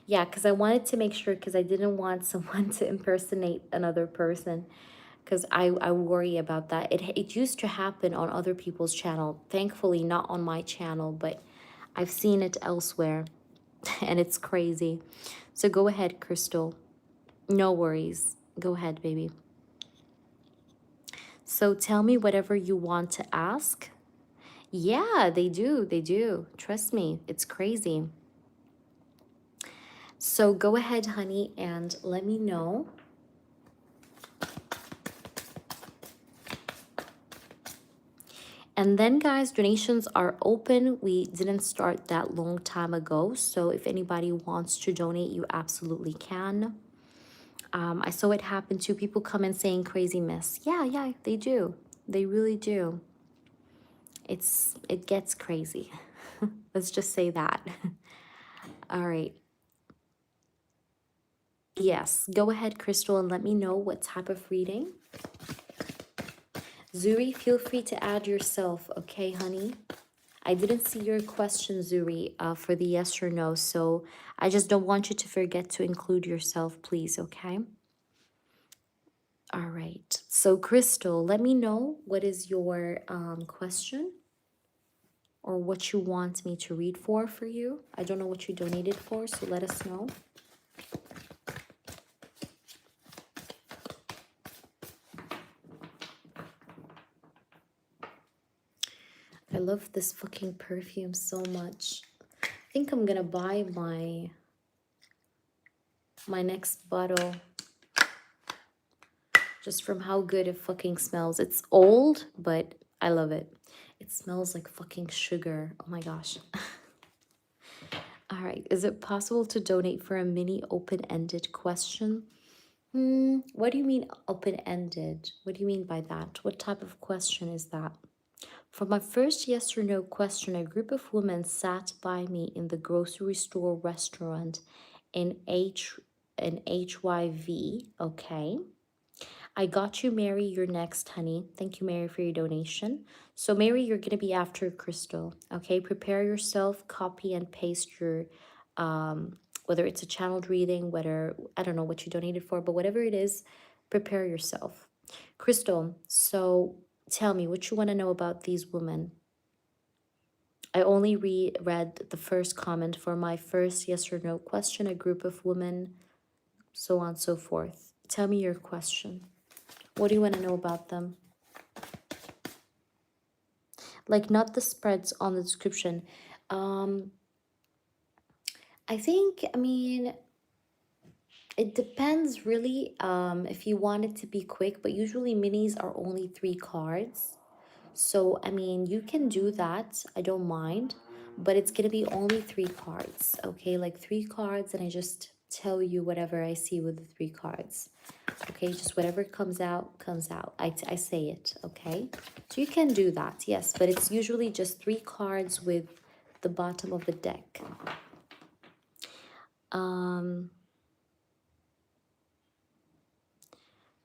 Yeah, because I wanted to make sure, because I didn't want someone to impersonate another person, because I worry about that. It used to happen on other people's channel. Thankfully, not on my channel, but I've seen it elsewhere, and it's crazy. So go ahead, Crystal. No worries. Go ahead, baby. So tell me whatever you want to ask. Yeah, they do. They do. Trust me, it's crazy. So go ahead, honey, and let me know. And then, guys, donations are open. We didn't start that long time ago. So if anybody wants to donate, you absolutely can. I saw it happen too. People come in saying crazy miss. Yeah, they do. They really do. It gets crazy. Let's just say that. All right. Yes, go ahead, Crystal, and let me know what type of reading. Zuri, feel free to add yourself, okay, honey? I didn't see your question, Zuri, for the yes or no, so I just don't want you to forget to include yourself, please, okay? All right. So, Crystal, let me know what is your question or what you want me to read for you. I don't know what you donated for, so let us know. I love this fucking perfume so much. I think I'm gonna buy my next bottle just from how good it fucking smells. It's old, but I love it. It smells like fucking sugar. Oh my gosh. All right. Is it possible to donate for a mini open-ended question? What do you mean open-ended? What do you mean by that? What type of question is that? For my first yes or no question, a group of women sat by me in the grocery store restaurant in HYV. Okay. I got you, Mary. You're next, honey. Thank you, Mary, for your donation. So, Mary, you're going to be after Crystal. Okay. Prepare yourself, copy and paste your, whether it's a channeled reading, whether, I don't know what you donated for, but whatever it is, prepare yourself. Crystal, so tell me what you want to know about these women. I only read the first comment for my first yes or no question, a group of women, so on and so forth. Tell me your question. What do you want to know about them? Like, not the spreads on the description. I think, I mean, it depends really if you want it to be quick, but usually minis are only 3 cards. So, I mean, you can do that. I don't mind. But it's going to be only 3 cards. Okay? Like 3 cards. And I just tell you whatever I see with the 3 cards. Okay? Just whatever comes out, comes out. I say it. Okay? So you can do that. Yes. But it's usually just 3 cards with the bottom of the deck.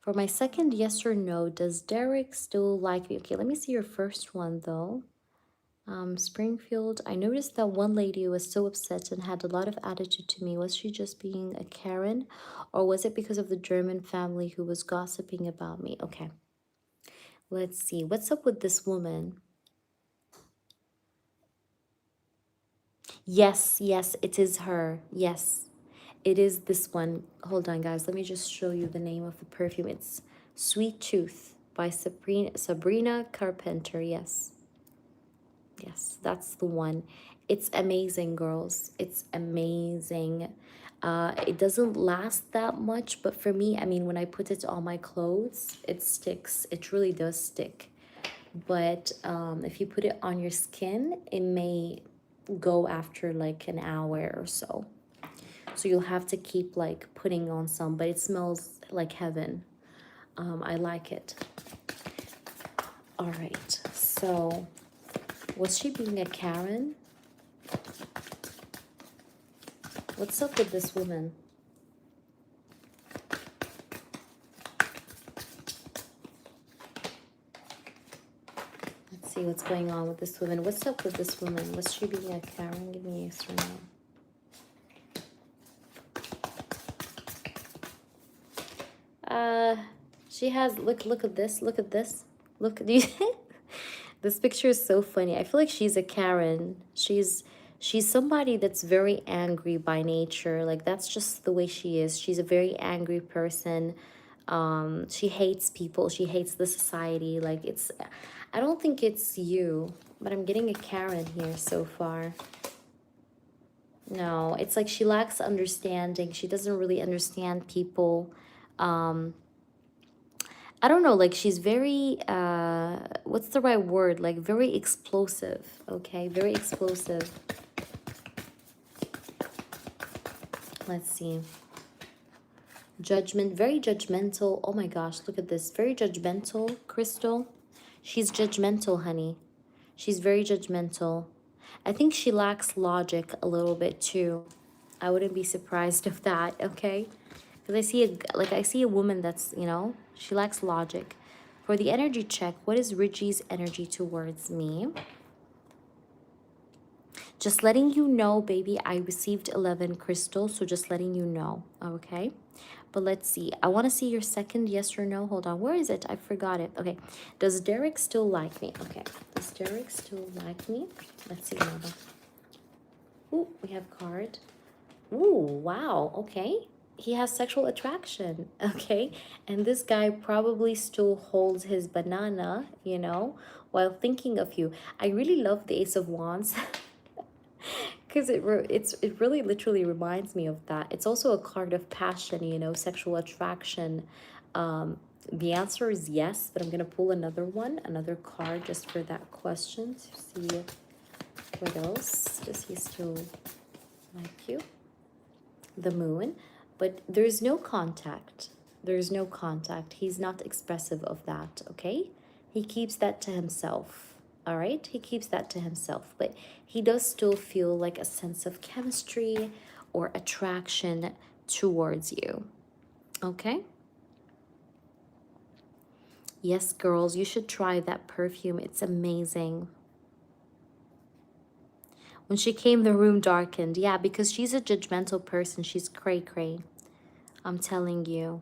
For my second yes or no, does Derek still like me? Okay, let me see your first one though. Springfield, I noticed that one lady was so upset and had a lot of attitude to me. Was she just being a Karen? Or was it because of the German family who was gossiping about me? Okay, let's see. What's up with this woman? Yes, yes, it is her. Yes, it is this one. Hold on, guys. Let me just show you the name of the perfume. It's Sweet Tooth by Sabrina Carpenter. Yes. Yes, that's the one. It's amazing, girls. It's amazing. It doesn't last that much, but for me, I mean, when I put it on my clothes, it sticks. It really does stick. But if you put it on your skin, it may go after like an hour or so. So you'll have to keep like putting on some, but it smells like heaven. I like it. All right, so was she being a Karen? What's up with this woman? Let's see what's going on with this woman. What's up with this woman? Was she being a Karen? Give me a yes or no. She has, look at this. Look at this. Look at these. This picture is so funny. I feel like she's a Karen. She's somebody that's very angry by nature. Like that's just the way she is. She's a very angry person. She hates people. She hates the society. Like it's, I don't think it's you, but I'm getting a Karen here so far. No, it's like she lacks understanding. She doesn't really understand people. I don't know, like she's very, what's the right word? Like very explosive, okay? Very explosive. Let's see. Judgment, very judgmental. Oh my gosh, look at this. Very judgmental, Crystal. She's judgmental, honey. She's very judgmental. I think she lacks logic a little bit too. I wouldn't be surprised of that, okay? Because I see a woman that's, you know, she lacks logic. For the energy check, what is Reggie's energy towards me? Just letting you know, baby, I received 11 crystals, so just letting you know, okay? But let's see. I want to see your second yes or no. Hold on. Where is it? I forgot it. Okay. Does Derek still like me? Okay. Does Derek still like me? Let's see, Mama. Ooh, we have card. Ooh, wow. Okay. He has sexual attraction, okay? And this guy probably still holds his banana, you know, while thinking of you. I really love the Ace of Wands because it really literally reminds me of that. It's also a card of passion, you know, sexual attraction. The answer is yes, but I'm going to pull another card just for that question to see what else. Does he still like you? The Moon. But there's no contact. There's no contact. He's not expressive of that, okay? He keeps that to himself, all right? He keeps that to himself. But he does still feel like a sense of chemistry or attraction towards you, okay? Yes, girls, you should try that perfume. It's amazing. When she came, the room darkened. Yeah, because she's a judgmental person. She's cray-cray. I'm telling you.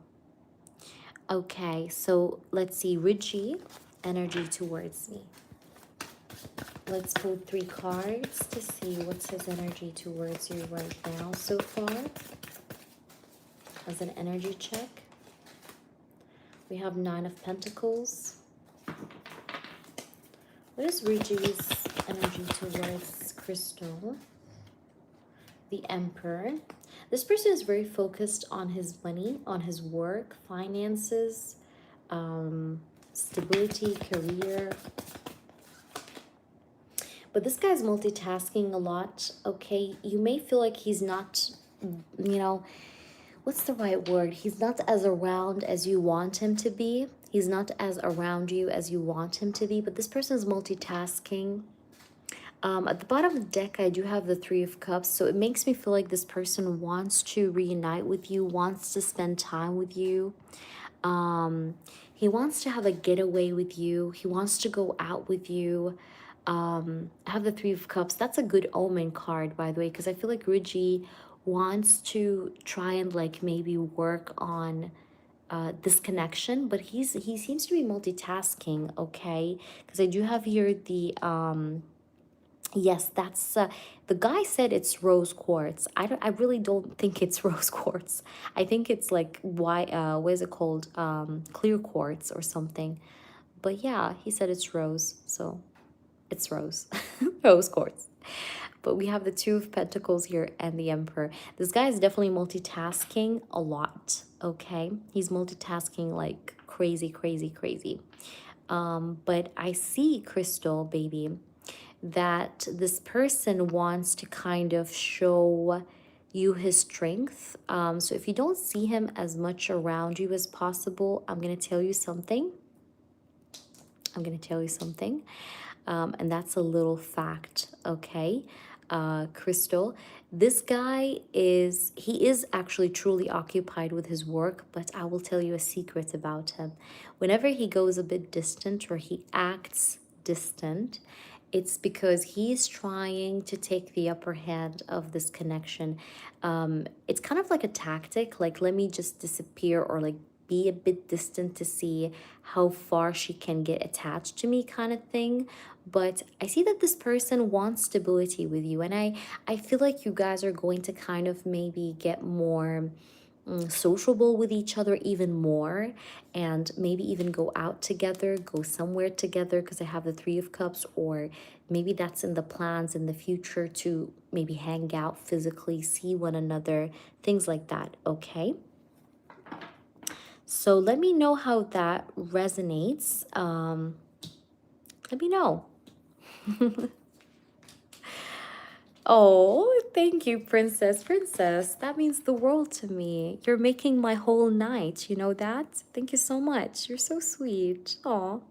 Okay, so let's see. Richie, energy towards me. Let's pull 3 cards to see what's his energy towards you right now so far. As an energy check. We have 9 of Pentacles. What is Richie's energy towards Crystal? The Emperor. This person is very focused on his money, on his work, finances, stability, career. But this guy's multitasking a lot, okay? You may feel like he's not, you know, what's the right word? He's not as around as you want him to be. He's not as around you as you want him to be, but this person is multitasking. At the bottom of the deck, I do have the Three of Cups, so it makes me feel like this person wants to reunite with you, wants to spend time with you. He wants to have a getaway with you. He wants to go out with you. I have the Three of Cups. That's a good omen card, by the way, because I feel like Ruji wants to try and like maybe work on this connection, but he seems to be multitasking, okay? Because I do have here the yes, that's the guy said it's rose quartz. I really don't think it's rose quartz. I think it's like what is it called? Clear quartz or something. But yeah, he said it's rose, so it's rose. Rose quartz. But we have the Two of Pentacles here and the Emperor. This guy is definitely multitasking a lot, okay? He's multitasking like crazy, crazy, crazy. But I see, Crystal, baby, that this person wants to kind of show you his strength. So if you don't see him as much around you as possible, I'm going to tell you something. I'm going to tell you something. And that's a little fact, okay? Crystal, this guy he is actually truly occupied with his work, but I will tell you a secret about him. Whenever he goes a bit distant or he acts distant, it's because he's trying to take the upper hand of this connection. It's kind of like a tactic, like let me just disappear or like be a bit distant to see how far she can get attached to me kind of thing. But I see that this person wants stability with you, and I feel like you guys are going to kind of maybe get more sociable with each other even more, and maybe even go out together, go somewhere together, because I have the Three of Cups, or maybe that's in the plans in the future to maybe hang out physically, see one another, things like that, okay? So let me know how that resonates. Let me know. Oh, thank you, Princess. Princess, that means the world to me. You're making my whole night. You know that? Thank you so much. You're so sweet. Oh.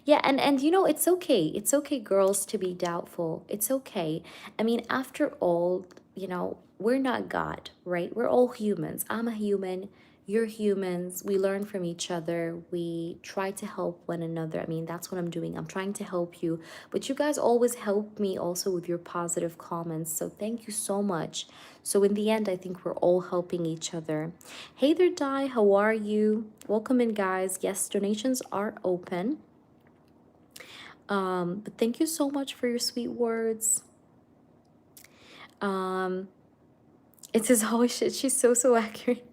Yeah, and you know, it's okay. It's okay, girls, to be doubtful. It's okay. I mean, after all, you know, we're not God, right? We're all humans. I'm a human. You're humans. We learn from each other. We try to help one another. I mean, that's what I'm doing. I'm trying to help you. But you guys always help me also with your positive comments. So thank you so much. So in the end, I think we're all helping each other. Hey there, Di. How are you? Welcome in, guys. Yes, donations are open. But thank you so much for your sweet words. It says, oh shit, she's so accurate.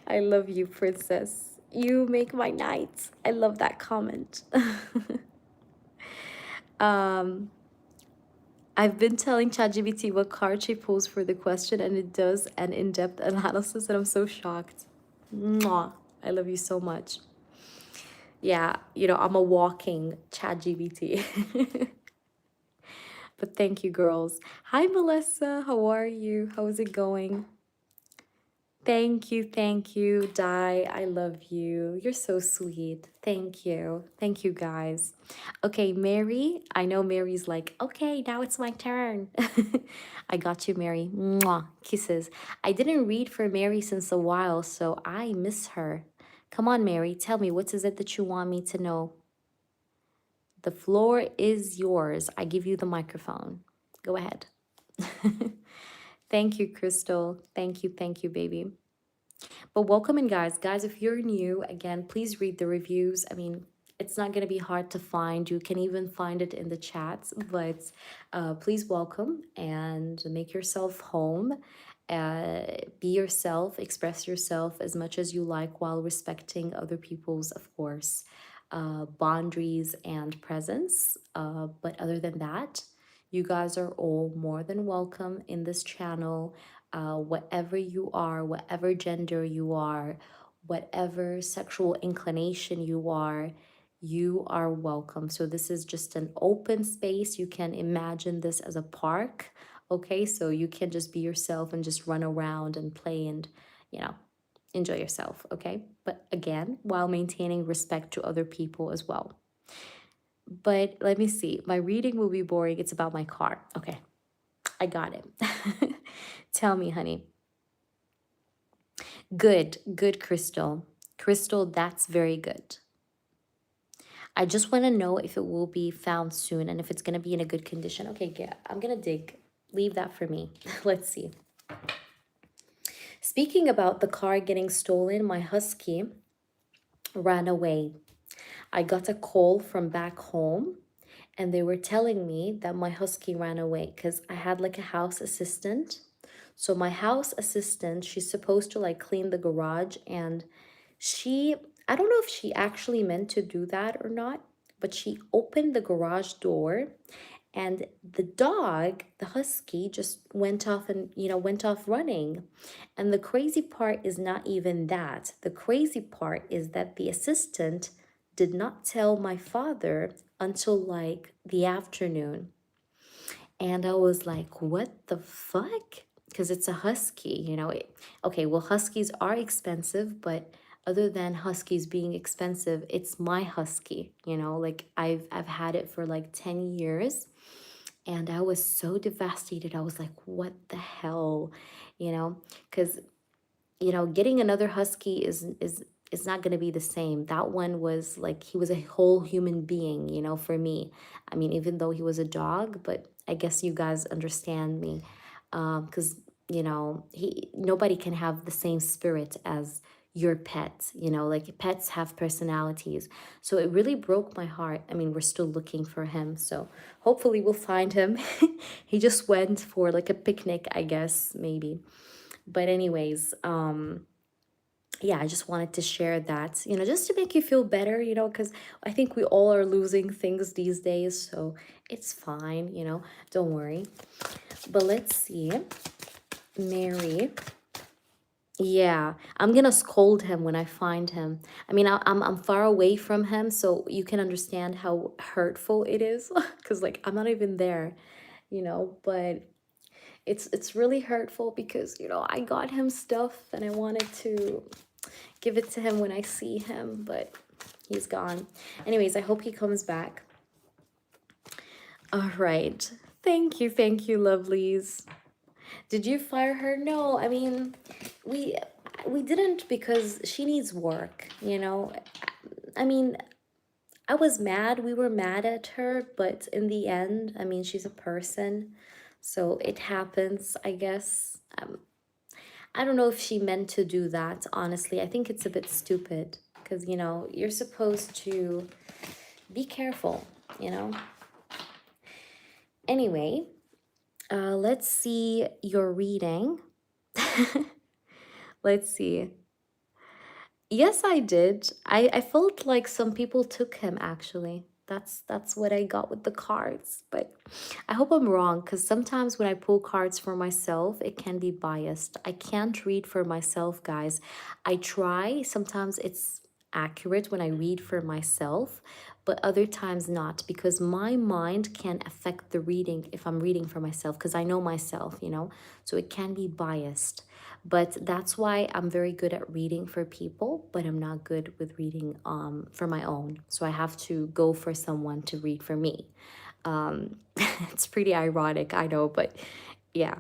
I love you, princess. You make my night. I love that comment. I've been telling ChatGPT what card she pulls for the question, and it does an in-depth analysis, and I'm so shocked. Mwah. I love you so much. Yeah, you know, I'm a walking ChatGPT. But thank you, girls. Hi, Melissa. How are you? How is it going? Thank you, Di. I love you. You're so sweet. Thank you. Thank you, guys. Okay, Mary. I know Mary's like, okay, now it's my turn. I got you, Mary. Mwah. Kisses. I didn't read for Mary since a while, so I miss her. Come on, Mary. Tell me, what is it that you want me to know? The floor is yours. I give you the microphone. Go ahead. Thank you, Crystal. Thank you, baby. But welcome in, guys. Guys, if you're new, again, please read the reviews. I mean, it's not going to be hard to find. You can even find it in the chats. But please welcome and make yourself home. Be yourself. Express yourself as much as you like while respecting other people's, of course, boundaries and presence. But other than that, you guys are all more than welcome in this channel. Whatever you are, whatever gender you are, whatever sexual inclination you are, You are welcome. So this is just an open space. You can imagine this as a park. Okay, so you can just be yourself and just run around and play and, you know, enjoy yourself. Okay, but again, while maintaining respect to other people as well. But let me see. My reading will be boring. It's about my car. Okay, I got it. Tell me, honey. Good, good, Crystal. Crystal, that's very good. I just want to know if it will be found soon and if it's going to be in a good condition. Okay, yeah, I'm going to dig. Leave that for me. Let's see. Speaking about the car getting stolen, my husky ran away. I got a call from back home and they were telling me that my husky ran away because I had like a house assistant. So my house assistant, she's supposed to like clean the garage and she, I don't know if she actually meant to do that or not, but she opened the garage door and the dog, the husky, just went off and, went off running. And the crazy part is not even that. The crazy part is that the assistant did not tell my father until like the afternoon. And I was like, what the fuck? Because it's a husky, okay, well, huskies are expensive, but other than huskies being expensive, it's my husky, like I've had it for like 10 years and I was so devastated. I was like, what the hell? Because getting another husky is not going to be the same. That one was like, he was a whole human being, for me. I mean, even though he was a dog, but I guess you guys understand me. Because nobody can have the same spirit as your pet, like pets have personalities. So it really broke my heart. I mean, we're still looking for him, so hopefully we'll find him. He just went for like a picnic, I guess, maybe. But anyways, yeah, I just wanted to share that, just to make you feel better, because I think we all are losing things these days, so it's fine, don't worry. But let's see. Mary. Yeah, I'm gonna scold him when I find him. I mean, I'm far away from him, so you can understand how hurtful it is, because like I'm not even there, but it's really hurtful because I got him stuff and I wanted to give it to him when I see him, but he's gone. Anyways, I hope he comes back. All right. Thank you, lovelies. Did you fire her? No, I mean, we didn't because she needs work, I mean, I was mad. We were mad at her, but in the end, I mean, she's a person, so it happens, I guess. I don't know if she meant to do that, honestly. I think it's a bit stupid because, you're supposed to be careful, Anyway, let's see your reading. Let's see. Yes, I did. I felt like some people took him actually. That's what I got with the cards, but I hope I'm wrong because sometimes when I pull cards for myself, it can be biased. I can't read for myself, guys. I try. Sometimes it's accurate when I read for myself, but other times not because my mind can affect the reading if I'm reading for myself because I know myself, so it can be biased. But that's why I'm very good at reading for people, but I'm not good with reading for my own. So I have to go for someone to read for me. It's pretty ironic, I know, but yeah.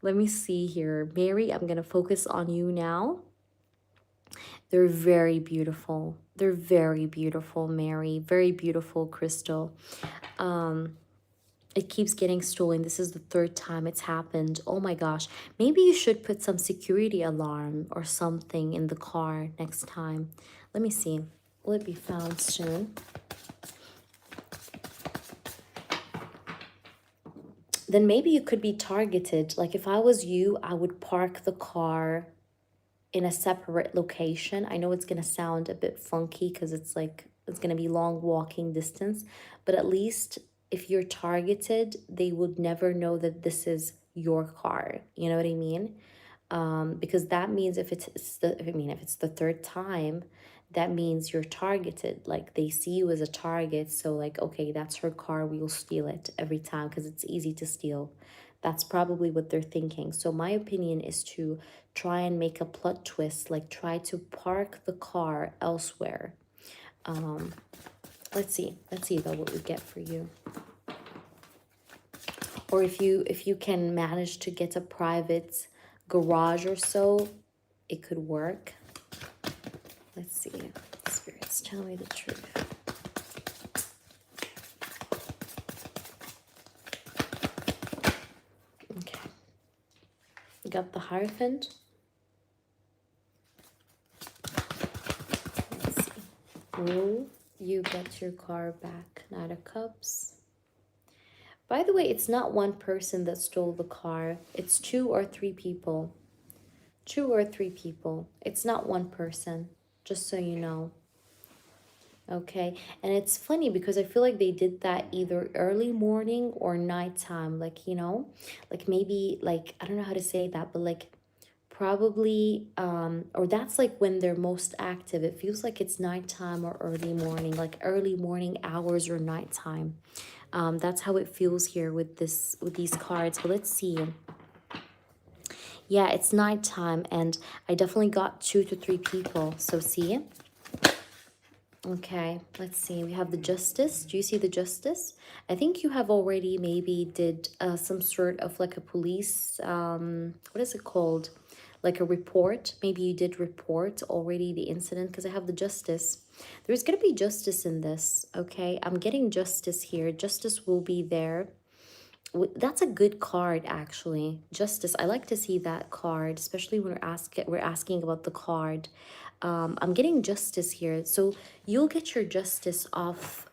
Let me see here. Mary, I'm going to focus on you now. They're very beautiful. They're very beautiful, Mary. Very beautiful, Crystal. It keeps getting stolen. This is the third time it's happened. Oh my gosh. Maybe you should put some security alarm or something in the car next time. Let me see. Will it be found soon? Then maybe you could be targeted. Like if I was you, I would park the car in a separate location. I know it's going to sound a bit funky because it's like it's going to be long walking distance, but at least if you're targeted, they would never know that this is your car. You know what I mean? Because that means if it's the third time, that means you're targeted. Like they see you as a target. So like, okay, that's her car. We will steal it every time because it's easy to steal. That's probably what they're thinking. So my opinion is to try and make a plot twist, like try to park the car elsewhere. Let's see though what we get for you. Or if you can manage to get a private garage or so, it could work. Let's see. Spirits, tell me the truth. Okay. You got the Hierophant. Let's see. Will you get your car back? Knight of Cups. By the way, it's not one person that stole the car. It's 2 or 3 people. 2 or 3 people. It's not one person, just so you know. Okay, and it's funny because I feel like they did that either early morning or nighttime. Like, you know, like maybe like, I don't know how to say that, but like probably, or that's like when they're most active. It feels like it's nighttime or early morning, like early morning hours or nighttime. That's how it feels here with these cards. But let's see. Yeah, it's nighttime, and I definitely got 2 to 3 people. So see. Okay, let's see. We have the Justice. Do you see the Justice? I think you have already maybe did some sort of like a police, what is it called? Like a report. Maybe you did report already the incident, because I have the Justice. There's going to be justice in this, okay? I'm getting justice here. Justice will be there. That's a good card, actually. Justice. I like to see that card, especially when we're asking about the card. I'm getting justice here. So you'll get your justice off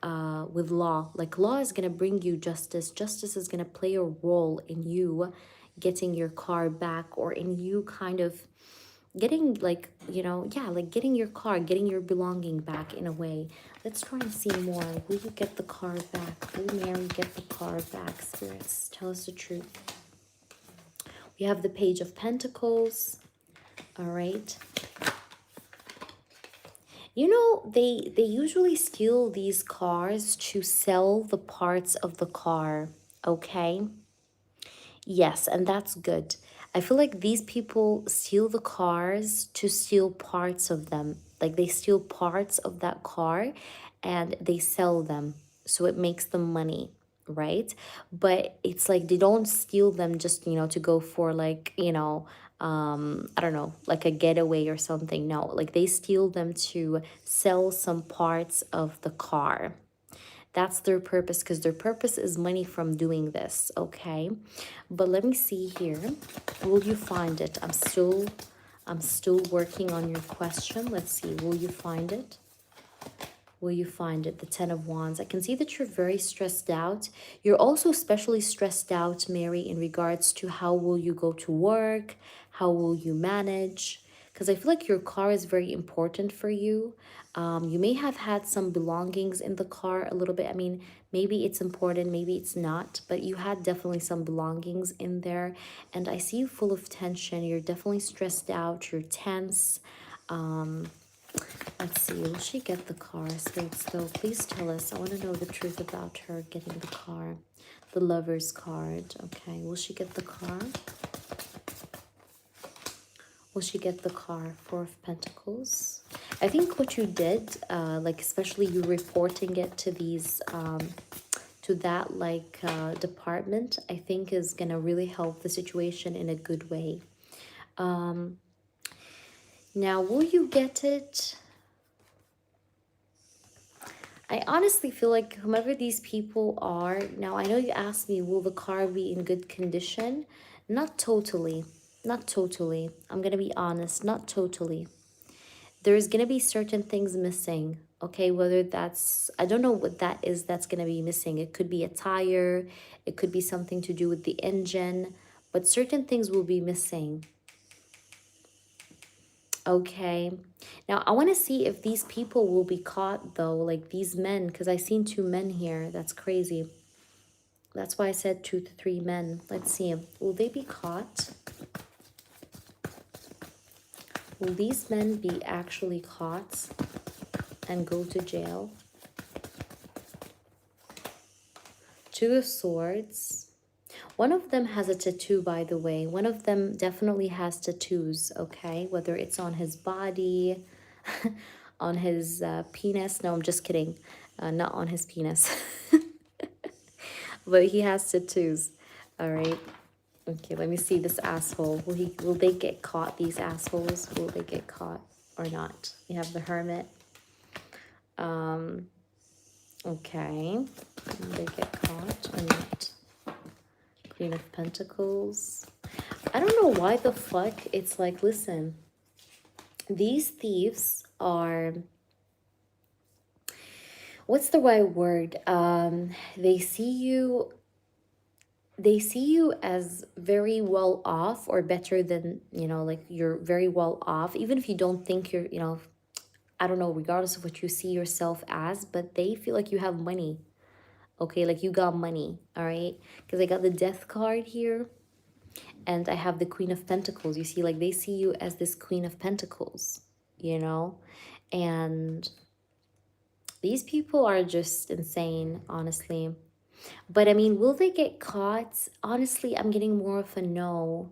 with law. Like law is going to bring you justice. Justice is going to play a role in you getting your car back, or in you kind of getting like, you know, yeah, like getting your car, getting your belonging back in a way. Let's try and see more. Will you get the car back? Will Mary get the car back? Spirits, tell us the truth. We have the Page of Pentacles. All right. You know, they usually steal these cars to sell the parts of the car, okay? Yes, and that's good. I feel like these people steal the cars to steal parts of them. Like they steal parts of that car and they sell them. So it makes them money, right? But it's like they don't steal them just, you know, to go for like, you know, I don't know, like a getaway or something. No, like they steal them to sell some parts of the car. That's their purpose, because their purpose is money from doing this, okay? But let me see here. Will you find it? I'm still working on your question. Let's see. Will you find it? Will you find it? The 10 of Wands. I can see that you're very stressed out. You're also especially stressed out, Mary, in regards to how will you go to work? How will you manage? Because I feel like your car is very important for you. You may have had some belongings in the car a little bit. I mean, maybe it's important, maybe it's not, but you had definitely some belongings in there. And I see you full of tension. You're definitely stressed out. You're tense. Let's see, will she get the car? Spirits, though, please tell us. I want to know the truth about her getting the car. The Lover's card. Okay, will she get the car? Will she get the car? 4 of Pentacles. I think what you did, like especially you reporting it to these, to that like department, I think is gonna really help the situation in a good way. Now, will you get it? I honestly feel like whomever these people are, now I know you asked me, will the car be in good condition? Not totally. Not totally. I'm going to be honest, not totally. There's going to be certain things missing, okay? Whether that's, I don't know what that is that's going to be missing. It could be a tire. It could be something to do with the engine. But certain things will be missing. Okay. Now, I want to see if these people will be caught, though. Like these men, because I seen 2 men here. That's crazy. That's why I said 2 to 3 men. Let's see. Will they be caught? Will these men be actually caught? and go to jail. Two of Swords. One of them has a tattoo, by the way. One of them definitely has tattoos, okay? Whether it's on his body, on his penis. No, I'm just kidding. Not on his penis. But he has tattoos, all right? Okay, let me see this asshole. Will they get caught, these assholes? Will they get caught or not? We have the Hermit. Okay. Will they get caught or not? Queen of Pentacles. I don't know why the fuck it's like, listen, these thieves are, what's the right word? They see you as very well off, or better than, you know, like you're very well off, even if you don't think you're, you know, I don't know, regardless of what you see yourself as, but they feel like you have money. Okay, like you got money, all right? Because I got the Death card here, and I have the Queen of Pentacles. You see, like they see you as this Queen of Pentacles, you know? And these people are just insane, honestly. But I mean, will they get caught? Honestly, I'm getting more of a no.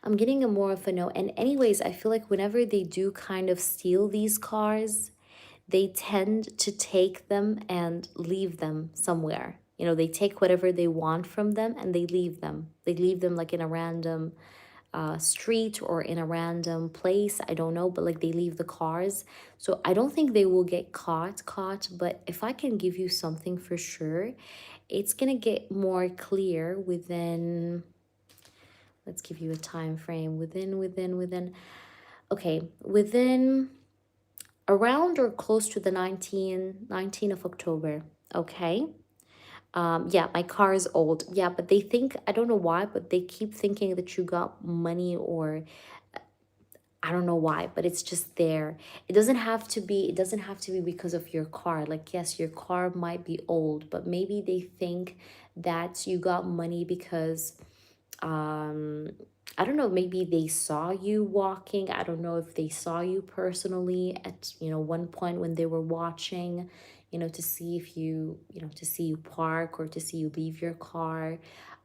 I'm getting a more of a no. And anyways, I feel like whenever they do kind of steal these cars, they tend to take them and leave them somewhere. You know, they take whatever they want from them and they leave them. They leave them like in a random street or in a random place. I don't know, but like they leave the cars. So I don't think they will get caught. But if I can give you something for sure, it's gonna get more clear within, let's give you a time frame, within, okay, within around or close to the 19 of October, okay? Yeah, my car is old. Yeah, but they think, I don't know why, but they keep thinking that you got money, or I don't know why, but it's just there. It doesn't have to be because of your car. Like, yes, your car might be old, but maybe they think that you got money because I don't know, maybe they saw you walking. I don't know if they saw you personally at, you know, one point when they were watching, you know, to see if you, you know, to see you park or to see you leave your car.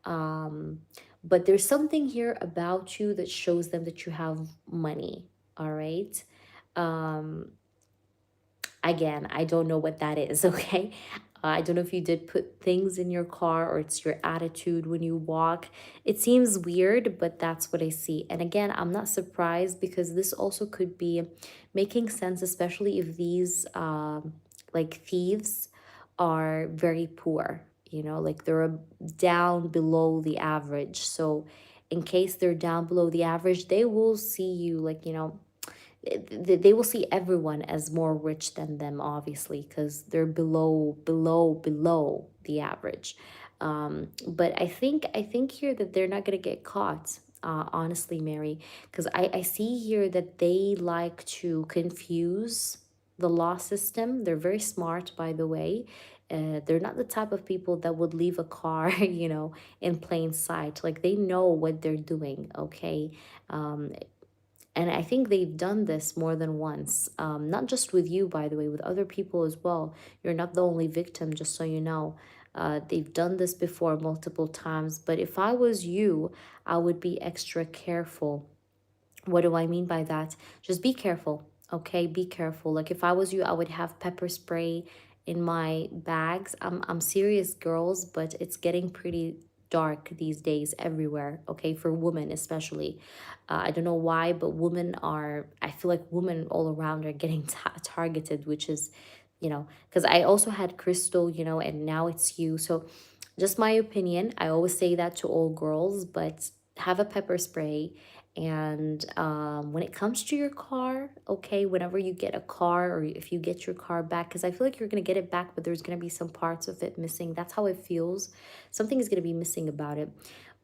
Um, but there's something here about you that shows them that you have money, all right? Um, Again, I don't know what that is, okay? I don't know if you did put things in your car or it's your attitude when you walk. It seems weird, but that's what I see. And again, I'm not surprised because this also could be making sense, especially if these like thieves are very poor, you know, like they're down below the average. So in case they're down below the average, they will see you like, you know, they will see everyone as more rich than them, obviously, because they're below the average. But I think here that they're not gonna get caught, honestly, Mary, because I see here that they like to confuse the law system. They're very smart, by the way. They're not the type of people that would leave a car, you know, in plain sight. Like they know what they're doing, okay? Um, and I think they've done this more than once, not just with you, by the way, with other people as well. You're not the only victim, just so you know. They've done this before multiple times. But if I was you, I would be extra careful. What do I mean by that? Just be careful, okay? Be careful. Like if I was you, I would have pepper spray in my bags. I'm serious, girls, but it's getting pretty dark these days everywhere, okay? For women especially. I don't know why, but women are, I feel like women all around are getting targeted, which is, you know, because I also had Crystal, you know, and now it's you. So just my opinion. I always say that to all girls, but have a pepper spray. And when it comes to your car, okay, whenever you get a car or if you get your car back, because I feel like you're going to get it back, but there's going to be some parts of it missing. That's how it feels. Something is going to be missing about it.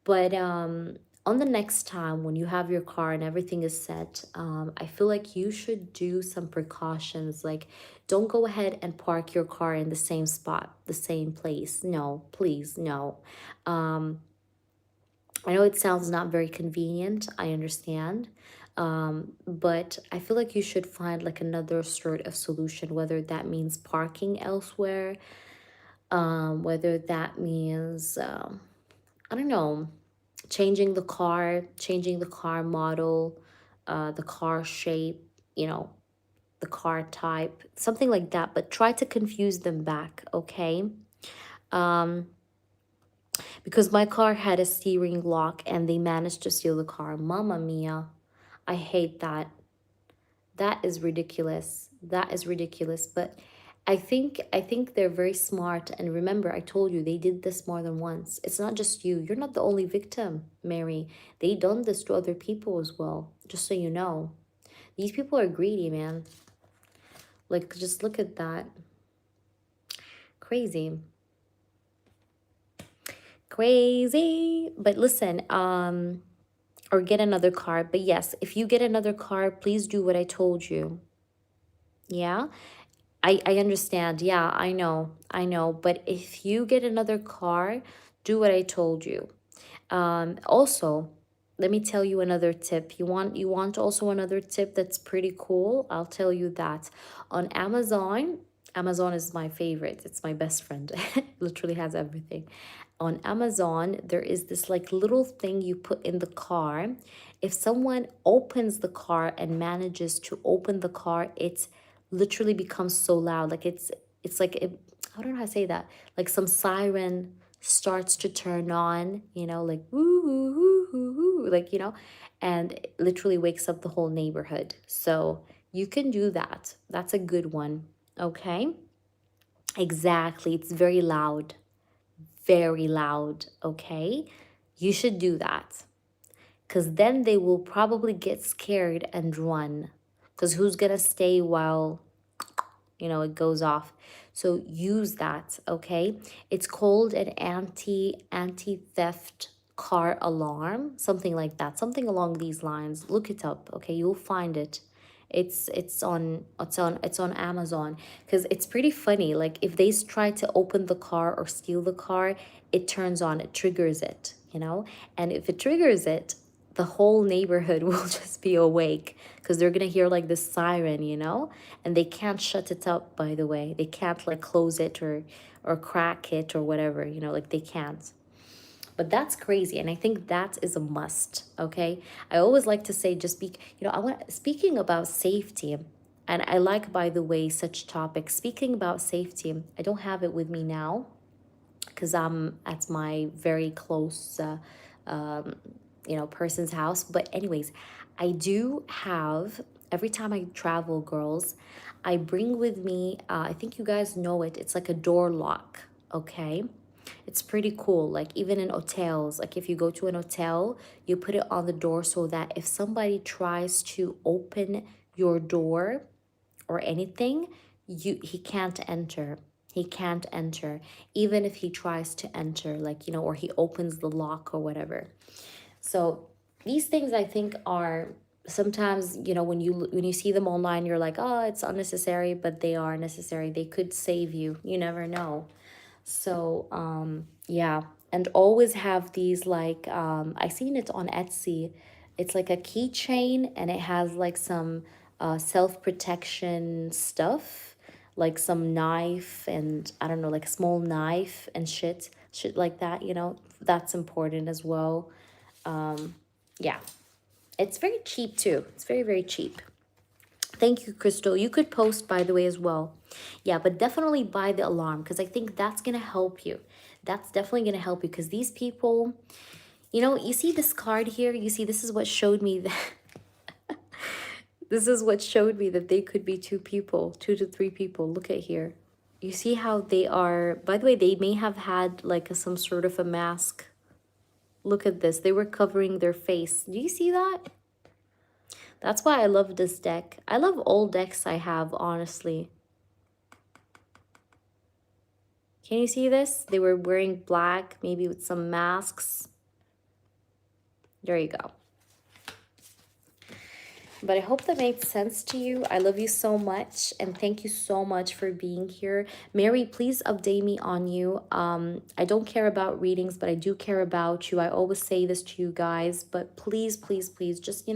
But on the next time when you have your car and everything is set, I feel like you should do some precautions. Like, don't go ahead and park your car in the same spot, the same place. No, please, no. Um, I know it sounds not very convenient. I understand. But I feel like you should find like another sort of solution, whether that means parking elsewhere, whether that means, I don't know, changing the car model, the car shape, you know, the car type, something like that, but try to confuse them back, okay? Um, because my car had a steering lock and they managed to steal the car. Mamma mia. I hate that. That is ridiculous. That is ridiculous. But I think they're very smart. And remember, I told you they did this more than once. It's not just you. You're not the only victim, Mary. They done this to other people as well. Just so you know. These people are greedy, man. Like, just look at that. Crazy. Crazy. But listen, or get another car. But yes, if you get another car, please do what I told you. Yeah. I understand. Yeah, I know. I know. But if you get another car, do what I told you. Also, let me tell you another tip. You want also another tip that's pretty cool? I'll tell you that. On Amazon, Amazon is my favorite. It's my best friend. Literally has everything. On Amazon, there is this like little thing you put in the car. If someone opens the car and manages to open the car, it's literally becomes so loud. Like it's like it, I don't know how to say that. Like some siren starts to turn on, like woo woo woo woo woo, like and it literally wakes up the whole neighborhood. So you can do that. That's a good one. Okay. Exactly. It's very loud. Very loud. Okay. You should do that. Because then they will probably get scared and run. Because who's going to stay while it goes off? So use that, okay? It's called an anti-theft car alarm, something like that, something along these lines. Look it up, okay? You'll find it. It's on Amazon, because it's pretty funny. Like if they try to open the car or steal the car, it turns on, it triggers it, and if it triggers it, the whole neighborhood will just be awake, because they're gonna hear like this siren, and they can't shut it up, by the way. They can't like close it or crack it or whatever, like they can't. But that's crazy, and I think that is a must, okay? I always like to say, just be, I want, speaking about safety, and I like, by the way, such topics. Speaking about safety, I don't have it with me now because I'm at my very close person's house. But anyways, I do have, every time I travel, girls, I bring with me, I think you guys know it, it's like a door lock, okay? It's pretty cool. Like even in hotels, like if you go to an hotel, you put it on the door so that if somebody tries to open your door or anything, he can't enter. He can't enter, even if he tries to enter, like, or he opens the lock or whatever. So these things, I think, are sometimes, when you see them online, you're like, oh, it's unnecessary, but they are necessary. They could save you. You never know. So yeah, and always have these, like, I seen it on Etsy. It's like a keychain, and it has like some self-protection stuff, like some knife, and I don't know, like a small knife and shit like that, that's important as well. Yeah, it's very cheap too. It's very, very cheap. Thank you, Crystal. You could post, by the way, as well. Yeah, but definitely buy the alarm, because I think that's going to help you. That's definitely going to help you, because these people, you see this card here? You see, this is what showed me that this is what showed me that they could be two to three people. Look at here. You see how they are, by the way, they may have had like some sort of a mask. Look at this. They were covering their face. Do you see that? That's why I love this deck. I love all decks I have, honestly. Can you see this? They were wearing black, maybe with some masks. There you go. But I hope that made sense to you. I love you so much, and thank you so much for being here. Mary, please update me on you. I don't care about readings, but I do care about you. I always say this to you guys, but please, please, please, just,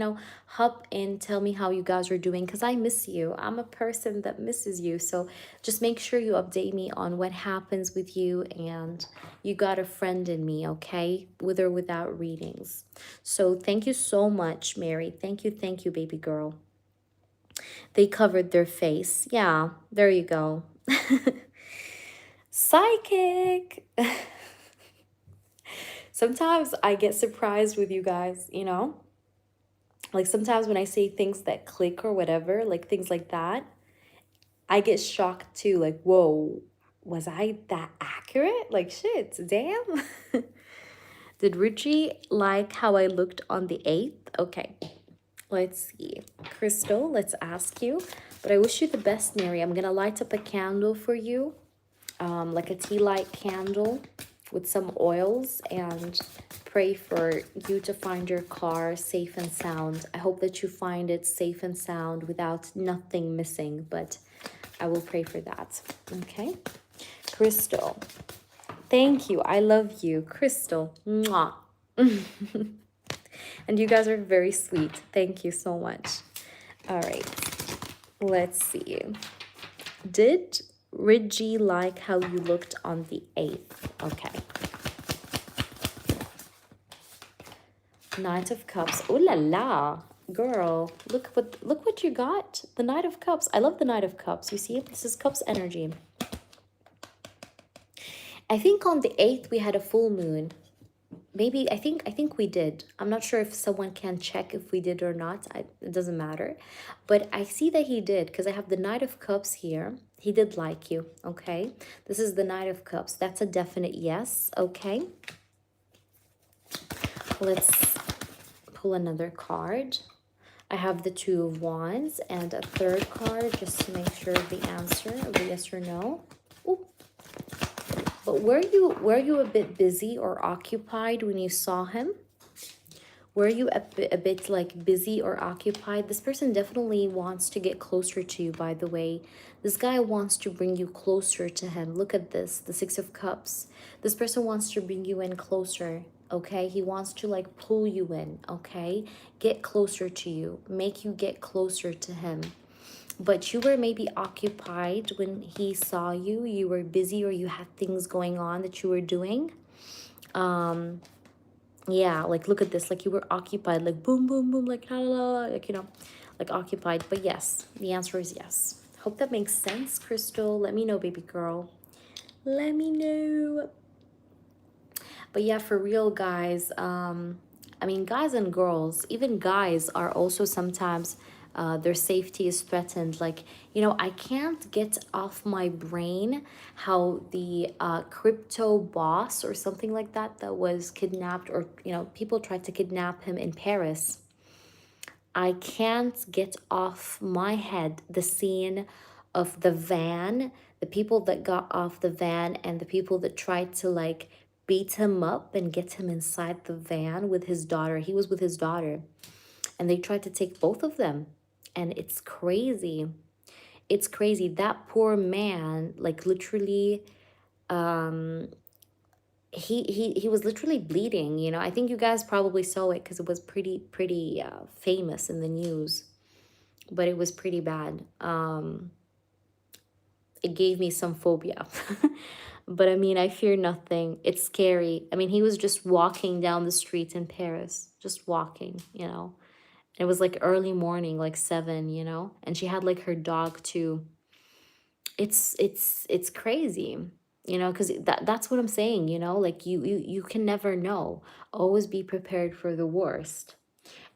hop in, tell me how you guys are doing, because I miss you. I'm a person that misses you. So just make sure you update me on what happens with you, and you got a friend in me, okay? With or without readings. So thank you so much, Mary. Thank you, baby girl. They covered their face. Yeah, there you go. Psychic. Sometimes I get surprised with you guys, Like sometimes when I say things that click or whatever, like things like that, I get shocked too. Like, whoa, was I that accurate? Like, shit, damn. Did Richie like how I looked on the 8th? Okay, let's see. Crystal, let's ask you. But I wish you the best, Mary. I'm going to light up a candle for you, like a tea light candle with some oils, and pray for you to find your car safe and sound. I hope that you find it safe and sound without nothing missing, but I will pray for that. Okay? Crystal, thank you. I love you. Crystal. Mwah. And you guys are very sweet. Thank you so much. All right. Let's see. Did Reggie like how you looked on the 8th? Okay. Knight of Cups. Oh la la. Girl, look what you got. The Knight of Cups. I love the Knight of Cups. You see, this is Cups energy. I think on the 8th we had a full moon. Maybe, I think we did. I'm not sure if someone can check if we did or not. It doesn't matter. But I see that he did, because I have the Knight of Cups here. He did like you, okay? This is the Knight of Cups. That's a definite yes, okay? Let's pull another card. I have the Two of Wands and a third card just to make sure of the answer of the yes or no. Ooh. But were you a bit busy or occupied when you saw him? Were you a bit like busy or occupied? This person definitely wants to get closer to you, by the way. This guy wants to bring you closer to him. Look at this, the Six of Cups. This person wants to bring you in closer, okay? He wants to like pull you in, okay? Get closer to you, make you get closer to him. But you were maybe occupied when he saw you. You were busy, or you had things going on that you were doing. Yeah, like look at this, like you were occupied, like boom, boom, boom, like la, la, la, like, like occupied. But yes, the answer is yes. Hope that makes sense, Crystal. Let me know, baby girl. Let me know. But yeah, for real, guys, I mean, guys and girls, even guys are also sometimes their safety is threatened. Like, I can't get off my brain how the crypto boss or something like that was kidnapped, or, people tried to kidnap him in Paris. I can't get off my head the scene of the van, the people that got off the van, and the people that tried to like beat him up and get him inside the van with his daughter. He was with his daughter, and they tried to take both of them. And it's crazy. It's crazy. That poor man, like literally, he was literally bleeding. I think you guys probably saw it because it was pretty famous in the news, but it was pretty bad. It gave me some phobia. But I mean, I fear nothing. It's scary. I mean, he was just walking down the street in Paris, just walking, And it was like early morning, like 7, and she had like her dog too. It's crazy, because that's what I'm saying, like you can never know. Always be prepared for the worst.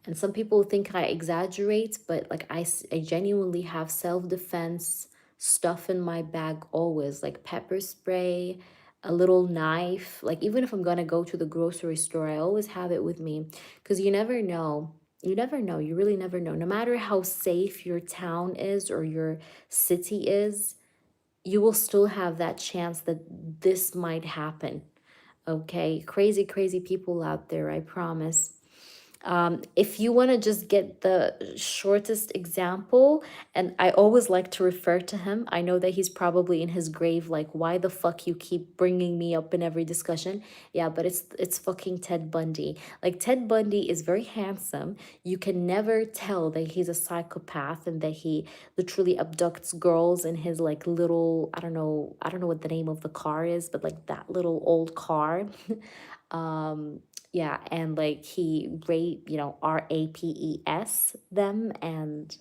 And some people think I exaggerate, but like I genuinely have self-defense stuff in my bag always, like pepper spray, a little knife. Like even if I'm gonna go to the grocery store, I always have it with me, because you never know. You never know. You really never know. No matter how safe your town is or your city is, you will still have that chance that this might happen. Okay? Crazy, crazy people out there, I promise. If you want to just get the shortest example, and I always like to refer to him, I know that he's probably in his grave, like, why the fuck you keep bringing me up in every discussion? Yeah, but it's fucking Ted Bundy. Like, Ted Bundy is very handsome. You can never tell that he's a psychopath and that he literally abducts girls in his like little, I don't know what the name of the car is, but like that little old car. um yeah, and like he rapes them and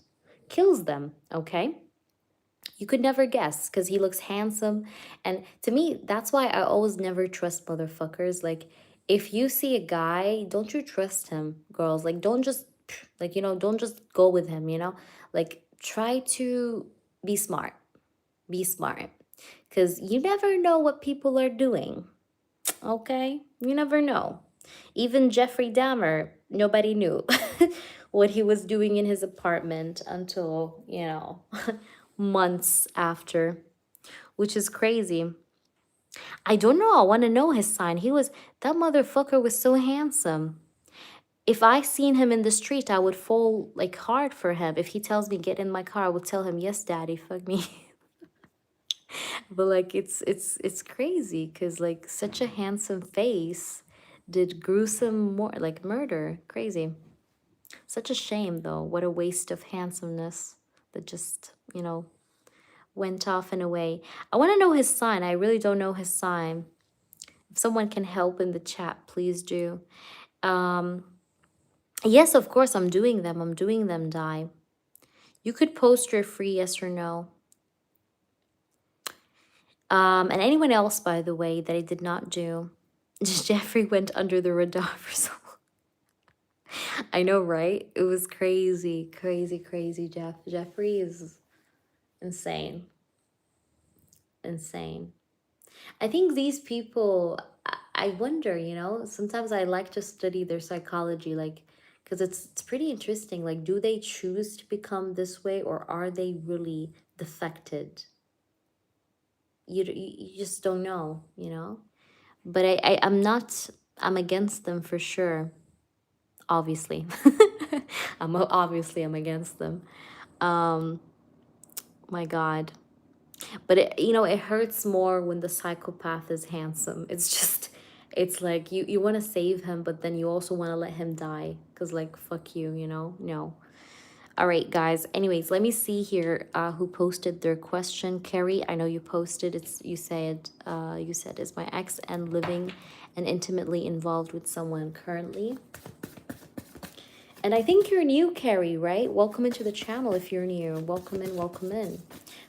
kills them, okay? You could never guess because he looks handsome. And to me, that's why I always never trust motherfuckers. Like, if you see a guy, don't you trust him, girls. Like, don't just, like, don't just go with him, Like, try to be smart. Be smart. Because you never know what people are doing, okay? You never know. Even Jeffrey Dahmer, nobody knew what he was doing in his apartment until, months after, which is crazy. I don't know. I want to know his sign. That motherfucker was so handsome. If I seen him in the street, I would fall like hard for him. If he tells me get in my car, I would tell him, yes, daddy, fuck me. But like it's crazy because like such a handsome face did gruesome more like murder. Crazy. Such a shame though. What a waste of handsomeness that just, went off in a way. I want to know his sign. I really don't know his sign. If someone can help in the chat, please do. Um yes, of course I'm doing them. I'm doing them, Die. You could post your free yes or no. And anyone else, by the way, that I did not do. Jeffrey went under the radar for so long. I know, right? It was crazy, crazy, crazy, Jeffrey is insane. Insane. I think these people, I wonder, sometimes I like to study their psychology, like, because it's pretty interesting. Like, do they choose to become this way or are they really defected? You just don't know. But I'm against them for sure. Obviously. I'm against them. Um, my God. But it hurts more when the psychopath is handsome. It's like you want to save him, but then you also want to let him die. Because like, fuck you. No. All right, guys. Anyways, let me see here who posted their question. Carrie, I know you posted. You said is my ex and living and intimately involved with someone currently. And I think you're new, Carrie, right? Welcome into the channel if you're new. Welcome in, welcome in.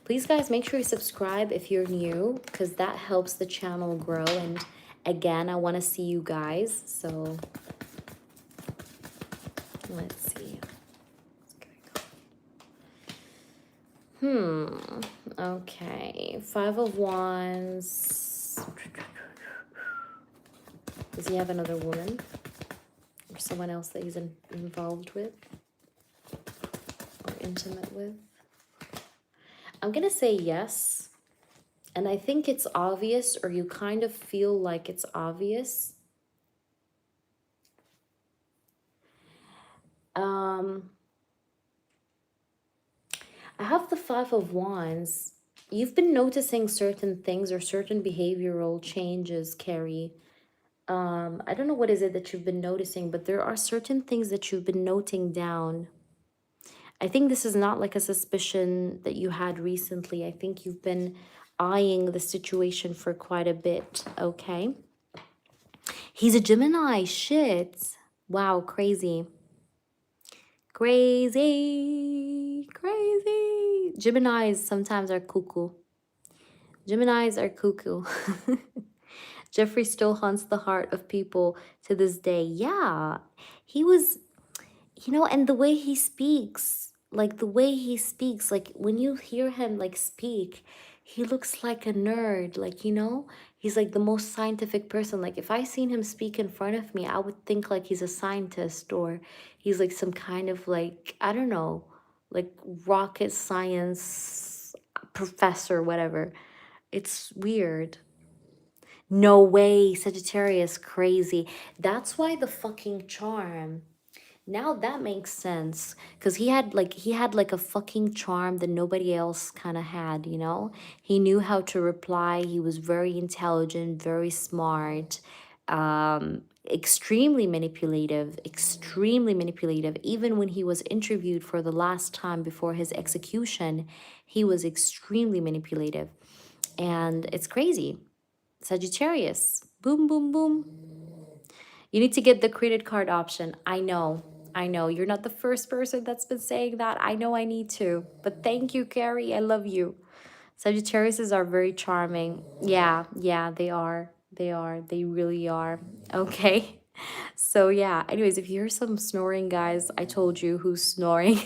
Please, guys, make sure you subscribe if you're new because that helps the channel grow. And again, I want to see you guys. So let's see. Okay. 5 of Wands. Does he have another woman? Or someone else that he's involved with? Or intimate with? I'm going to say yes. And I think it's obvious, or you kind of feel like it's obvious. I have the 5 of Wands. You've been noticing certain things or certain behavioral changes, Carrie. I don't know what is it that you've been noticing, but there are certain things that you've been noting down. I think this is not like a suspicion that you had recently. I think you've been eyeing the situation for quite a bit, okay? He's a Gemini, shit. Wow, crazy. Crazy, crazy. Geminis sometimes are cuckoo. Geminis are cuckoo. Jeffrey still haunts the heart of people to this day. Yeah, he was, and the way he speaks, like when you hear him like speak, he looks like a nerd, like, he's like the most scientific person. Like if I seen him speak in front of me, I would think like he's a scientist or he's like some kind of like, I don't know, like rocket science professor, whatever. It's weird. No way, Sagittarius, crazy. That's why the fucking charm. Now that makes sense, because he had like a fucking charm that nobody else kind of had, you know? He knew how to reply. He was very intelligent, very smart, extremely manipulative. Even when he was interviewed for the last time before his execution, he was extremely manipulative. And it's crazy. Sagittarius. Boom, boom, boom. You need to get the credit card option. I know. I know. You're not the first person that's been saying that. I know I need to. But thank you, Carrie. I love you. Sagittariuses are very charming. Yeah, yeah, they are. They are. They really are. Okay. So, yeah. Anyways, if you hear some snoring, guys, I told you who's snoring.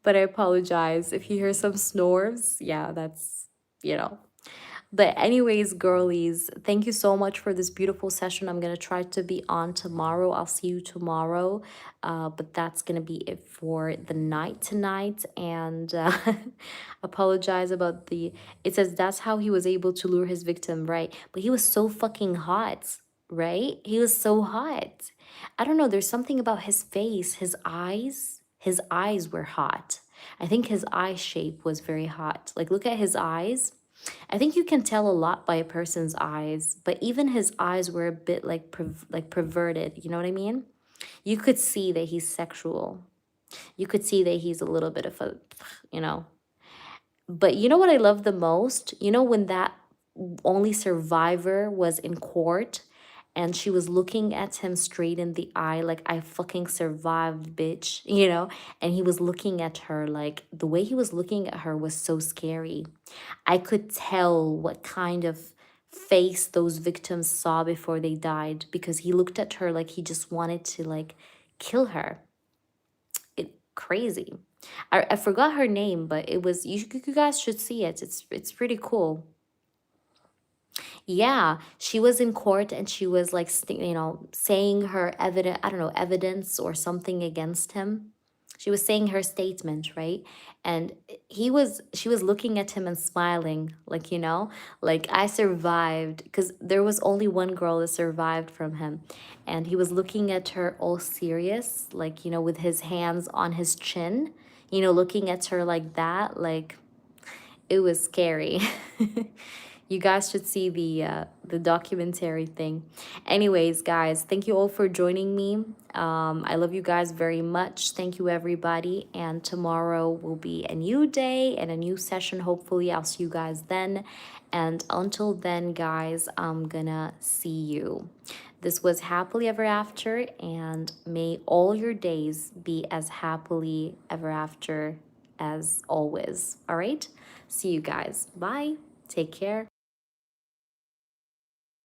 But I apologize. If you hear some snores, yeah, that's, you know. But anyways, girlies, thank you so much for this beautiful session. I'm going to try to be on tomorrow. I'll see you tomorrow. But that's going to be it for the night tonight. And apologize about the... It says that's how he was able to lure his victim, right? But he was so fucking hot, right? He was so hot. I don't know. There's something about his face, his eyes. His eyes were hot. I think his eye shape was very hot. Like, look at his eyes. I think you can tell a lot by a person's eyes, but even his eyes were a bit like perverted, you know what I mean? You could see that he's sexual. You could see that he's a little bit of a, you know. But you know what I love the most? You know, when that only survivor was in court and she was looking at him straight in the eye, like, I fucking survived, bitch, you know? And he was looking at her, like, the way he was looking at her was so scary. I could tell what kind of face those victims saw before they died, because he looked at her like he just wanted to, like, kill her. Crazy. I forgot her name, but it was, you guys should see it. It's pretty cool. Yeah, she was in court and she was like, you know, saying her evidence, I don't know, evidence or something against him. She was saying her statement, right? And she was looking at him and smiling, like, you know, like, I survived, because there was only one girl that survived from him. And he was looking at her all serious, like, you know, with his hands on his chin, you know, looking at her like that, like, it was scary. You guys should see the documentary thing. Anyways, guys, thank you all for joining me. I love you guys very much. Thank you, everybody. And tomorrow will be a new day and a new session. Hopefully, I'll see you guys then. And until then, guys, I'm gonna see you. This was Happily Ever After, and may all your days be as happily ever after as always. All right? See you guys. Bye. Take care.